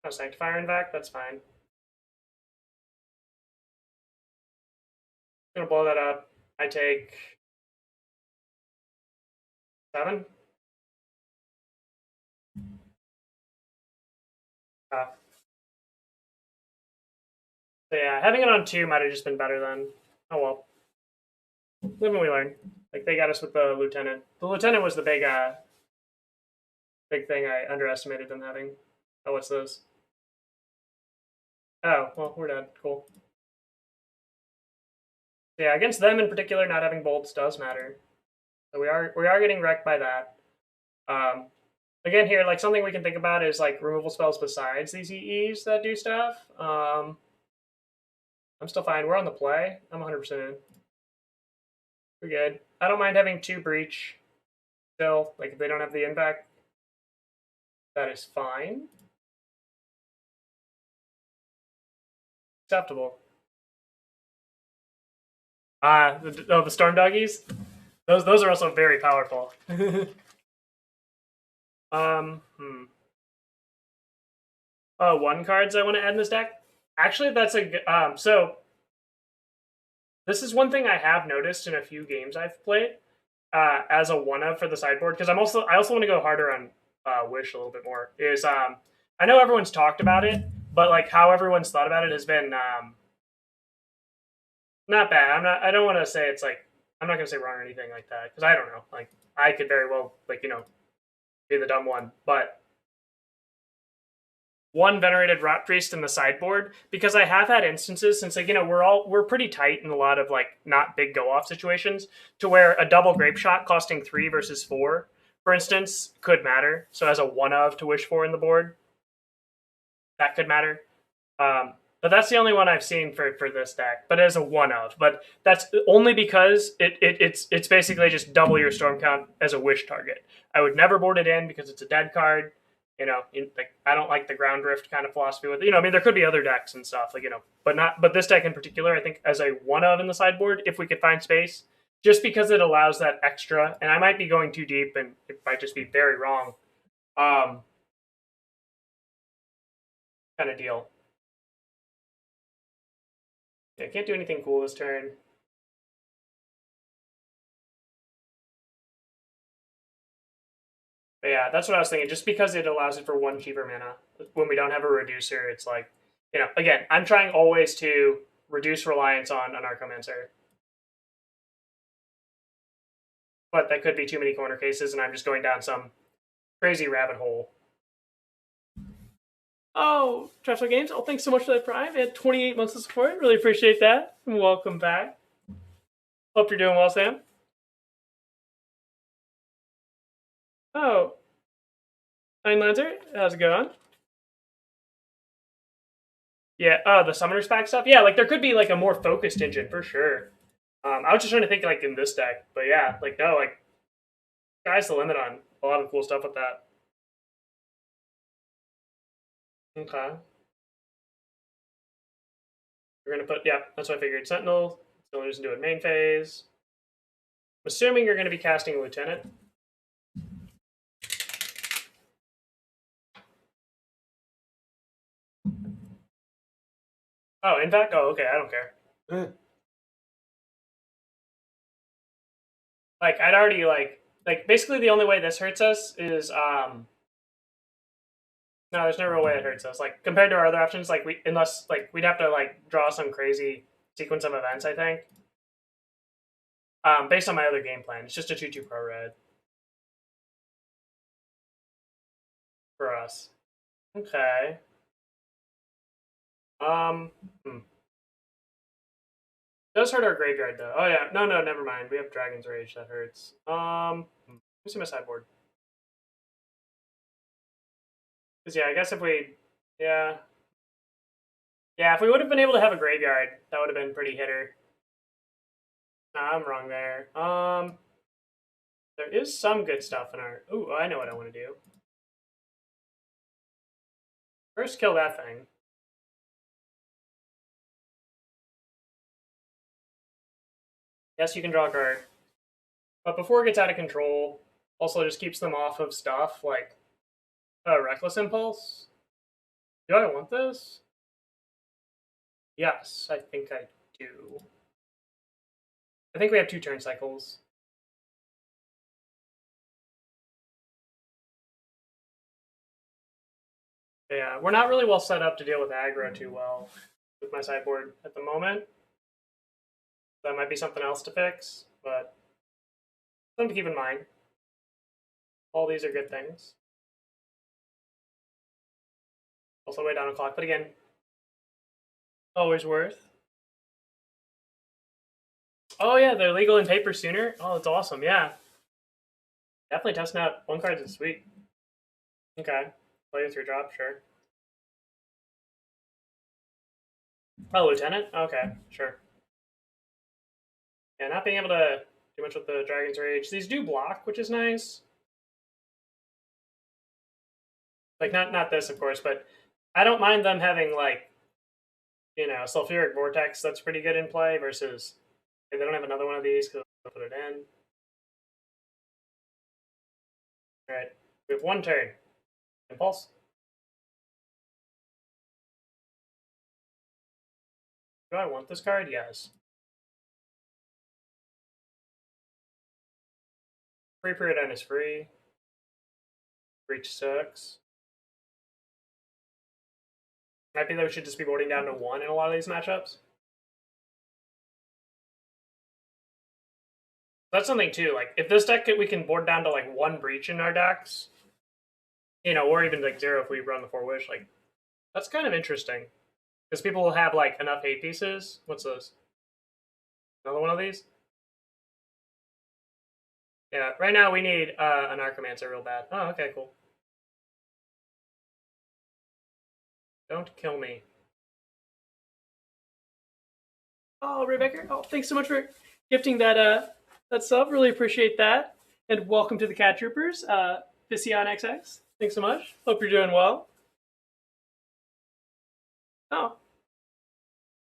Oh, Sanctifier in back? That's fine. I'm gonna blow that up. I take 7. So yeah, having it on 2 might have just been better then. Oh well. Live and we learn. Like they got us with the lieutenant. The lieutenant was the big big thing I underestimated them having. Oh, what's this? Oh, well, we're dead. Cool. Yeah, against them in particular, not having bolts does matter. So we are getting wrecked by that. Again, here, like something we can think about is like removal spells besides these EEs that do stuff. I'm still fine. We're on the play. I'm 100% in. We're good. I don't mind having 2 breach still. Like if they don't have the impact, that is fine. Acceptable. The storm doggies. Those are also very powerful. One cards I want to add in this deck. Actually, that's a so. This is one thing I have noticed in a few games I've played as a one of for the sideboard, because I also want to go harder on Wish a little bit more. Is I know everyone's talked about it, but like how everyone's thought about it has been not bad. I don't want to say it's like, I'm not gonna say wrong or anything like that, because I don't know. Like I could very well, like, you know, be the dumb one, but one venerated rot priest in the sideboard, because I have had instances since, like, you know, we're pretty tight in a lot of like not big go off situations, to where a double Grapeshot costing 3 versus 4, for instance, could matter. So as a one of to wish for in the board, that could matter. But that's the only one I've seen for this deck. But as a one of, but that's only because it's basically just double your storm count as a wish target. I would never board it in because it's a dead card. You know, like I don't like the ground drift kind of philosophy with it. You know, I mean, there could be other decks and stuff, like, you know, but this deck in particular, I think as a one of in the sideboard, if we could find space, just because it allows that extra. And I might be going too deep, and it might just be very wrong. Kind of deal. Yeah, I can't do anything cool this turn. But yeah, that's what I was thinking. Just because it allows it for 1 cheaper mana, when we don't have a reducer, it's like, you know, again, I'm trying always to reduce reliance on Anarchomancer. But that could be too many corner cases, and I'm just going down some crazy rabbit hole. Oh, Trapstar Games, oh, thanks so much for that Prime. You had 28 months of support. Really appreciate that. Welcome back. Hope you're doing well, Sam. Oh, Nine Lancer, how's it going? Yeah, the Summoner's Pack stuff. Yeah, like there could be like a more focused engine for sure. I was just trying to think like in this deck, but yeah, like no, like sky's the limit on a lot of cool stuff with that. Okay, we're gonna put that's what I figured. Sentinel, Sentinel's into a main phase. I'm assuming you're gonna be casting a Lieutenant. Oh, in fact, oh okay, I don't care. Like I'd already like basically the only way this hurts us is no, there's no real way it hurts us. Like compared to our other options, like we unless like we'd have to like draw some crazy sequence of events, I think. Based on my other game plan. It's just a 2/2 pro red. For us. Okay. Hmm. Does hurt our graveyard though. Oh yeah. No, never mind. We have Dragon's Rage, that hurts. Let me see my sideboard. Because yeah, I guess if we yeah. Yeah, if we would have been able to have a graveyard, that would have been pretty hitter. Nah, I'm wrong there. There is some good stuff in our ooh, I know what I want to do. First kill that thing. Yes, you can draw a card. But before it gets out of control, also just keeps them off of stuff like Reckless Impulse. Do I want this? Yes, I think I do. I think we have 2 turn cycles. Yeah, we're not really well set up to deal with aggro too well with my sideboard at the moment. That might be something else to fix, but something to keep in mind. All these are good things. Also way down a clock, but again, always worth. Oh yeah, they're legal in paper sooner. Oh, that's awesome. Yeah, definitely testing out 1 card this week. Okay, play with your drop, sure. Oh, Lieutenant? Okay, sure. Yeah, not being able to do much with the Dragon's Rage. These do block, which is nice. Like not this, of course, but I don't mind them having like, Sulfuric Vortex. That's pretty good in play versus they don't have another one of these because they'll put it in. All right, we have 1 turn. Impulse. Do I want this card? Yes. Free period end is free. Breach sucks. Might be that we should just be boarding down to 1 in a lot of these matchups. That's something too. Like if this deck we can board down to like 1 breach in our decks, or even like 0 if we run the 4 wish. Like that's kind of interesting because people will have like enough hate pieces. What's this? Another one of these? Yeah. Right now we need an Anarchomancer real bad. Oh, okay, cool. Don't kill me. Oh, Rebecca. Oh, thanks so much for gifting that sub. Really appreciate that. And welcome to the Cat Troopers, Vision XX. Thanks so much. Hope you're doing well. Oh,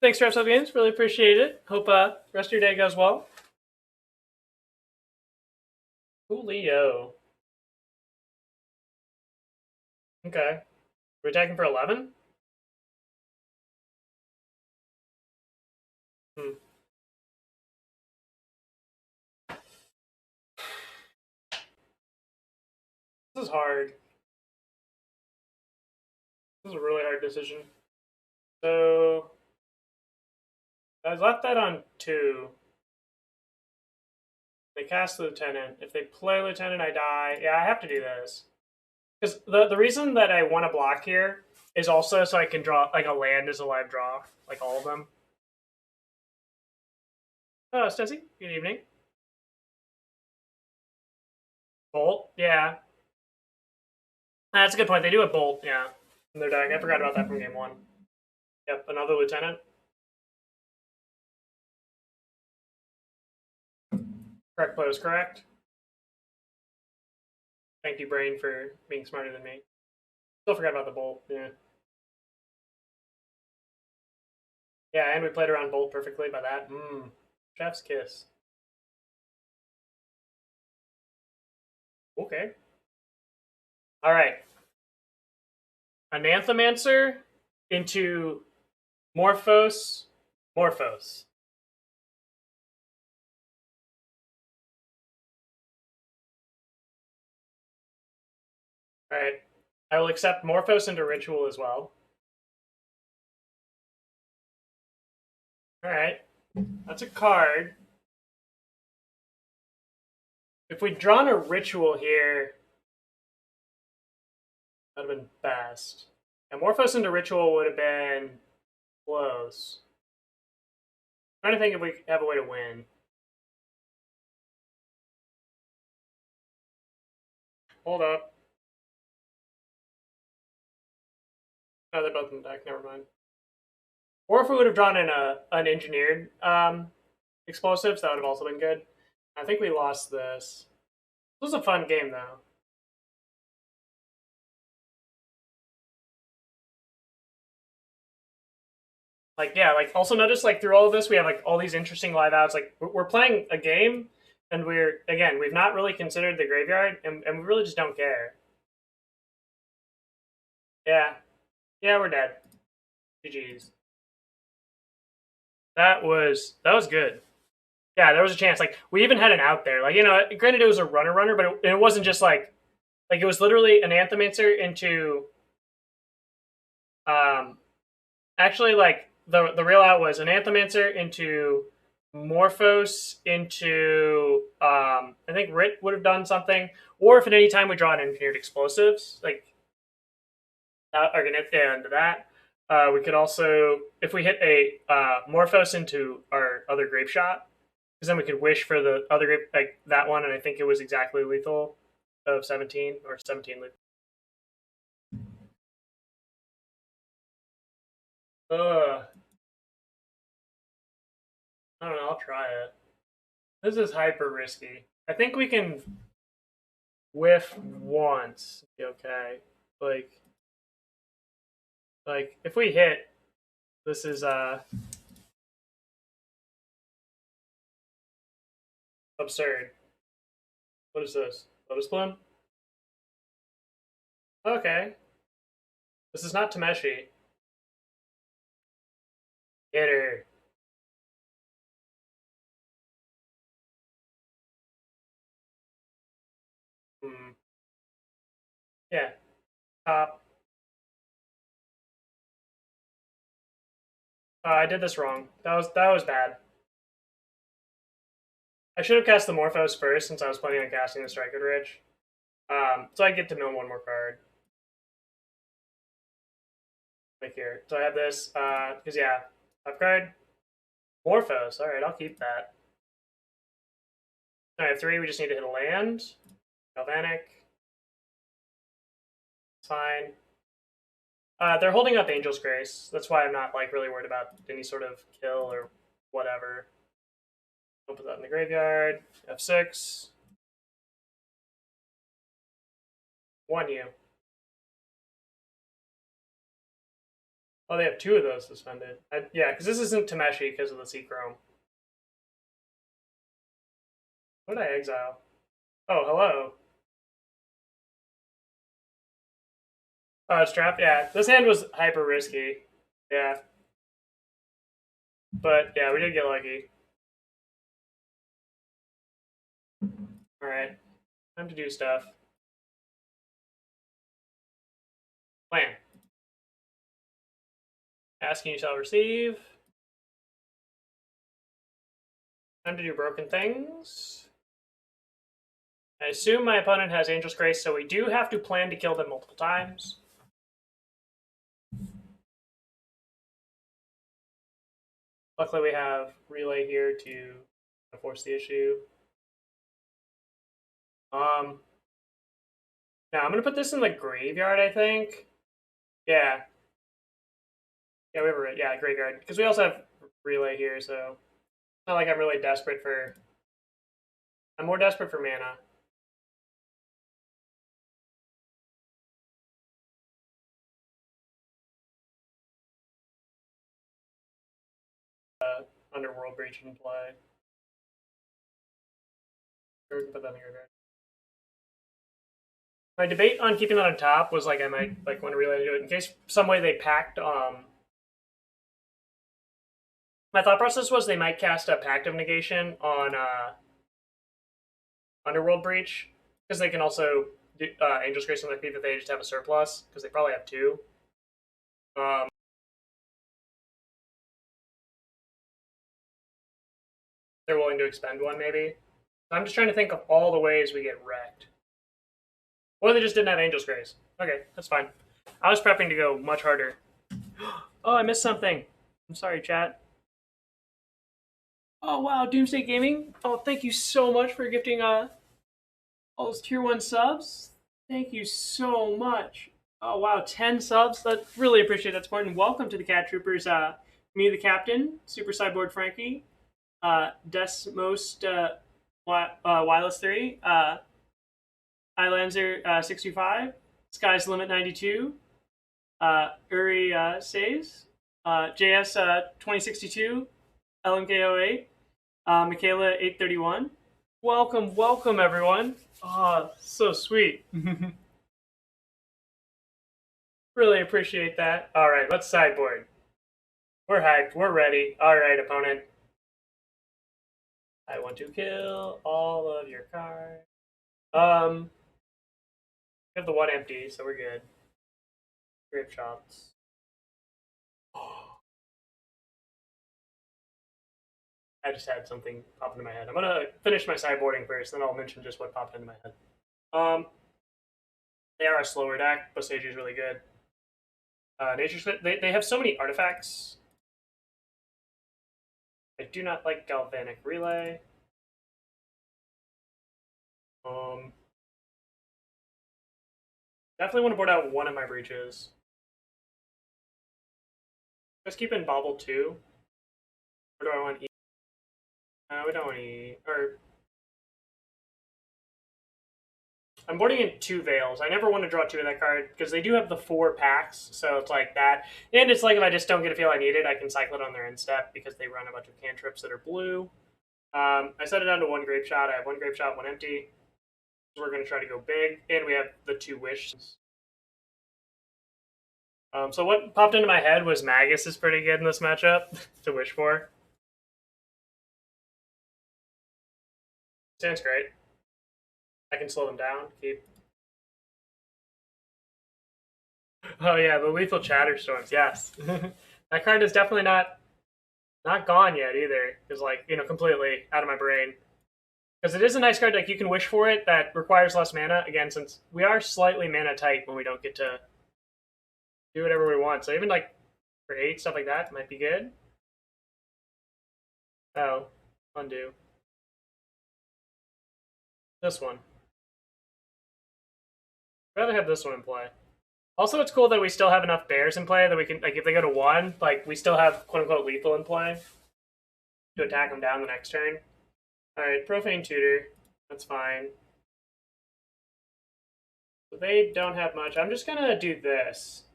thanks, Reps Up Games. Really appreciate it. Hope rest of your day goes well. Coolio. Okay. We're attacking for 11? Hmm. This is hard. This is a really hard decision. So I left that on 2. They cast the Lieutenant. If they play Lieutenant, I die. Yeah, I have to do this. Because the reason that I want to block here is also so I can draw, like, a land as a live draw. Like, all of them. Oh, Stacey, good evening. Bolt, yeah. That's a good point. They do a Bolt, yeah. In their deck. I forgot about that from game 1. Yep, another lieutenant. Correct play was correct. Thank you, brain, for being smarter than me. Still forgot about the bolt. Yeah. Yeah, and we played around bolt perfectly by that. Chef's kiss. Okay. All right. Anarchomancer into Morphose. Morphose. All right. I will accept Morphose into Ritual as well. All right. That's a card. If we'd drawn a Ritual here, that would have been best. And Morphose into Ritual would have been close. I'm trying to think if we have a way to win. Hold up. No, they're both in the deck. Never mind. Or if we would have drawn in an engineered explosives, that would have also been good. I think we lost this. This was a fun game, though. Like, yeah, like also notice like through all of this, we have like all these interesting live outs. Like we're playing a game, and we've not really considered the graveyard, and we really just don't care. Yeah, yeah, we're dead. GG's. That was good. Yeah, there was a chance. Like we even had an out there. Like granted it was a runner, but it wasn't just like it was literally an Anarchomancer into actually like the real out was an Anarchomancer into Morphose into I think Rit would have done something, or if at any time we draw an engineered explosives, like are gonna hit the end of that. We could also, if we hit a Morphose into our other Grapeshot, because then we could wish for the other grape like that one, and I think it was exactly lethal of 17 or 17 lethal. I don't know. I'll try it. This is hyper risky. I think we can whiff once. Okay. Like if we hit, this is absurd. What is this? Lotus Bloom? Okay. This is not Tameshi. Hit her. Hmm. Yeah. Top. I did this wrong. That was bad. I should have cast the Morphos first since I was planning on casting the Striker Ridge. So I get to mill one more card. Like here. So I have this, because yeah, top card. Morphos. Alright, I'll keep that. I have 3, we just need to hit a land. Galvanic. It's fine. They're holding up Angel's Grace. That's why I'm not like really worried about any sort of kill or whatever. I'll put that in the graveyard. F6. 1U. Oh, they have 2 of those suspended. Yeah, because this isn't Tameshi because of the Sea Chrome. What did I exile? Oh, hello. Oh, it's trapped? Yeah. This hand was hyper risky. Yeah. But yeah, we did get lucky. Alright. Time to do stuff. Plan. Asking you shall receive. Time to do broken things. I assume my opponent has Angel's Grace, so we do have to plan to kill them multiple times. Luckily, we have Relay here to force the issue. Now I'm gonna put this in the graveyard, I think. Yeah. Yeah, we have a graveyard because we also have relay here, so it's not like I'm really desperate for. I'm more desperate for mana. Underworld Breach in play. Or we can put that in the graveyard. My debate on keeping that on top was like I might like want to relay do it in case some way they packed. My thought process was they might cast a Pact of Negation on Underworld Breach because they can also do Angel's Grace on their feet that they just have a surplus because they probably have two. They're willing to expend one maybe. I'm just trying to think of all the ways we get wrecked. Or they just didn't have Angel's Grace. Okay, that's fine. I was prepping to go much harder. Oh, I missed something. I'm sorry, chat. Oh wow, Doomsday Gaming. Oh, thank you so much for gifting all those tier 1 subs. Thank you so much. Oh wow, 10 subs. That really appreciate that support. And welcome to the Cat Troopers. Me, the captain, Super Sideboard Frankie, Desmost Wireless 3, Ilanzer 625, Sky's Limit 92, Uri Says, JS 2062, LMK08, Michaela 831. Welcome, welcome everyone. Oh, so sweet. Really appreciate that. All right, let's sideboard. We're hyped. We're ready. All right, opponent. I want to kill all of your cards. We have the one empty, so we're good. Grapeshots. I just had something pop into my head. I'm gonna finish my sideboarding first, then I'll mention just what popped into my head. They are a slower deck. Boseiju is really good. They have so many artifacts. I do not like Galvanic Relay. Definitely want to board out one of my breaches. Let's keep in Bauble 2. Or do I want E? We don't want E. Or I'm boarding in 2 Veils. I never want to draw 2 of that card because they do have the 4 packs, so it's like that. And it's like if I just don't get a feel I need it, I can cycle it on their end step because they run a bunch of cantrips that are blue. I set it down to 1 Grapeshot. I have 1 Grapeshot, 1 empty. So we're going to try to go big, and we have the 2 wishes. So what popped into my head was Magus is pretty good in this matchup to wish for. Sounds great. I can slow them down. Keep. Oh yeah, the lethal Chatterstorms. Yes, that card is definitely not gone yet either. Is like completely out of my brain because it is a nice card. Like you can wish for it that requires less mana. Again, since we are slightly mana tight when we don't get to do whatever we want. So even like for 8 stuff like that might be good. Oh, undo. This one. I'd rather have this one in play. Also, it's cool that we still have enough bears in play that we can, like, if they go to 1, like, we still have quote-unquote lethal in play to attack them down the next turn. Alright, Profane Tutor. That's fine. So they don't have much. I'm just gonna do this.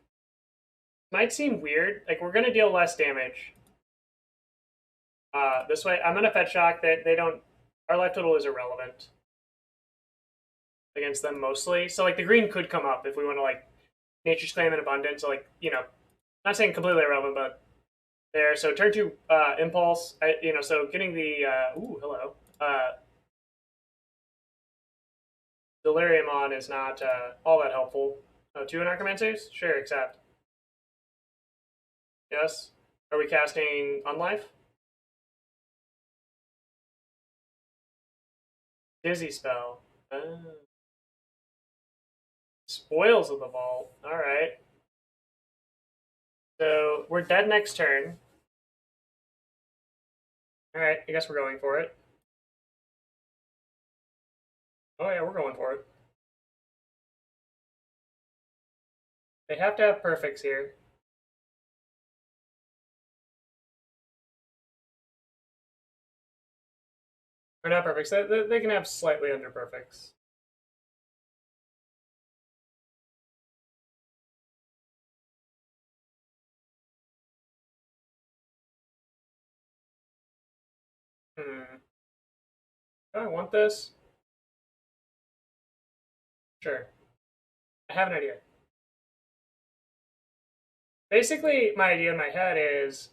Might seem weird. Like, we're gonna deal less damage. This way, I'm gonna Fetch Shock. They don't... Our life total is irrelevant against them mostly. So, like, the green could come up if we want to, like, Nature's Claim in Abundance. So, like, not saying completely irrelevant, but there. So turn 2 Impulse. So getting the ooh, hello. Delirium on is not all that helpful. Oh, 2 Anarchomancers? Sure, accept. Yes. Are we casting Unlife? Dizzy Spell. Spoils of the Vault. Alright. So we're dead next turn. Alright, I guess we're going for it. Oh yeah, we're going for it. They have to have perfects here. Or not perfects. They can have slightly under perfects. Do I want this? Sure. I have an idea. Basically, my idea in my head is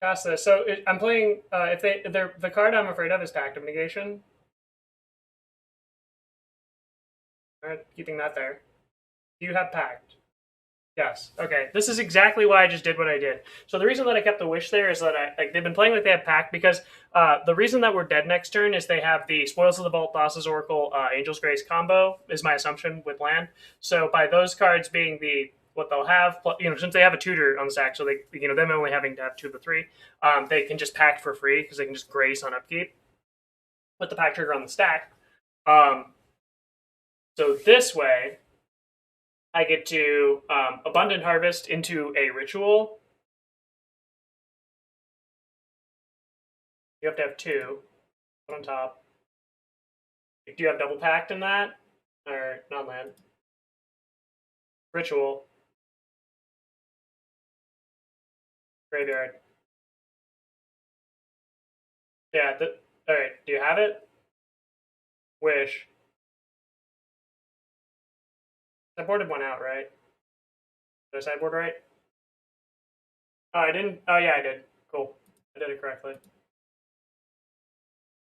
cast this. So I'm playing. If the card I'm afraid of is Pact of Negation. All right, keeping that there. Do you have Pact? Yes. Okay. This is exactly why I just did what I did. So the reason that I kept the Wish there is that they've been playing like they have Pact because the reason that we're dead next turn is they have the Spoils of the Vault, Thassa's Oracle, Angel's Grace combo is my assumption with land. So by those cards being what they'll have, since they have a tutor on the stack, so they them only having to have 2 of the 3, they can just Pact for free because they can just Grace on upkeep with the Pact trigger on the stack. So this way, I get to Abundant Harvest into a Ritual. You have to have 2. Put on top. Do you have double Pact in that? Or non-land? Ritual. Graveyard. Yeah, alright, do you have it? Wish. I boarded one out, right? Did I sideboard right? Oh, I didn't. Oh, yeah, I did. Cool. I did it correctly.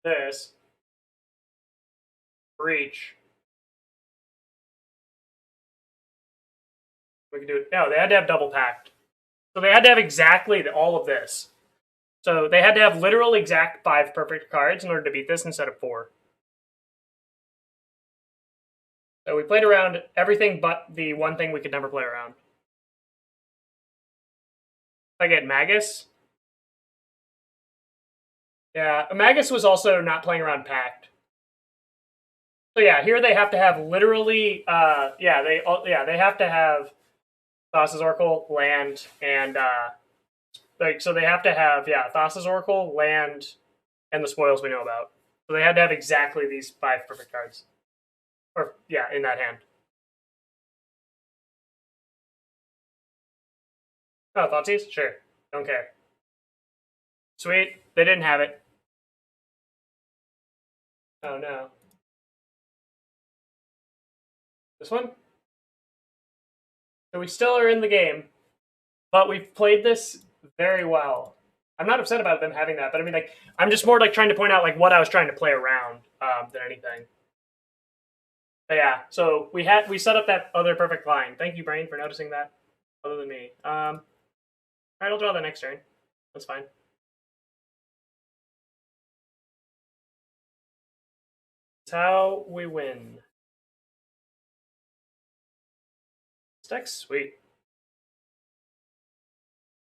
This. Breach. We can do it. No, they had to have double Pact. So they had to have exactly all of this. So they had to have literal exact 5 perfect cards in order to beat this instead of 4. So we played around everything but the one thing we could never play around. I get Magus. Yeah, Magus was also not playing around Pact. So yeah, here they have to have literally, they have to have Thassa's Oracle, land, and so they have to have Thassa's Oracle, land, and the spoils we know about. So they had to have exactly these 5 perfect cards, or in that hand. Oh, Thoughtseize? Sure. Don't care. Sweet. They didn't have it. Oh no. This one? So we still are in the game, but we've played this very well. I'm not upset about them having that, but I mean, I'm just more trying to point out what I was trying to play around than anything. But yeah, so we set up that other perfect line. Thank you, Brain, for noticing that. Other than me. All right, I'll draw the next turn. That's fine. It's how we win. Deck's sweet.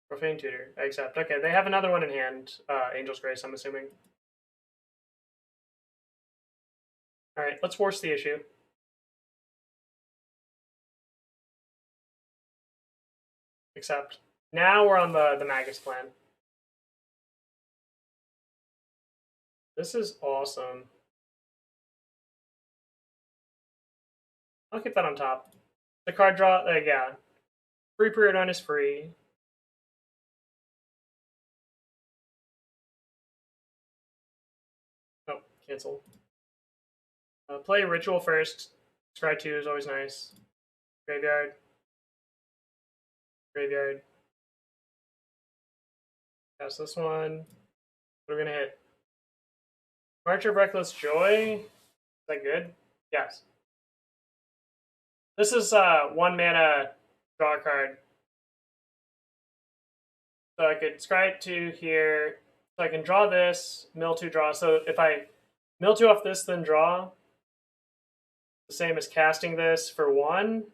Profane Tutor. I accept. Okay, they have another one in hand. Angel's Grace, I'm assuming. Alright, let's force the issue. Accept. Now we're on the Magus plan. This is awesome. I'll keep that on top. The card draw, yeah. Free period on is free. Oh, cancel. Play Ritual first. Scry 2 is always nice. Graveyard. Graveyard. Pass this one. What are we gonna hit? March of Reckless Joy. Is that good? Yes. This is 1 mana draw card. So I could scry 2 here. So I can draw this, mill 2, draw. So if I mill 2 off this, then draw, the same as casting this for 1.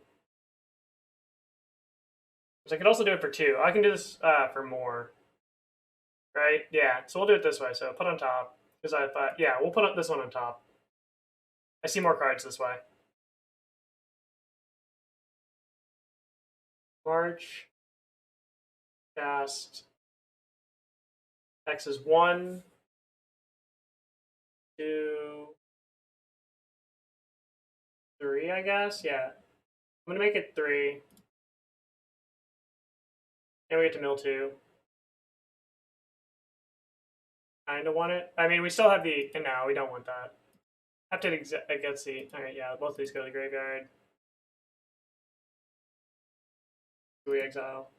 So I could also do it for 2. I can do this for more. Right? Yeah. So we'll do it this way. So put on top. Because I thought, we'll put this one on top. I see more cards this way. March. Cast. X is 1. 2, 3, I guess. Yeah, I'm gonna make it 3. And we get to mill 2. Kinda want it. I mean, we still have the. No, we don't want that. Have to get the. All right, yeah, both of these go to the graveyard. Do we exile?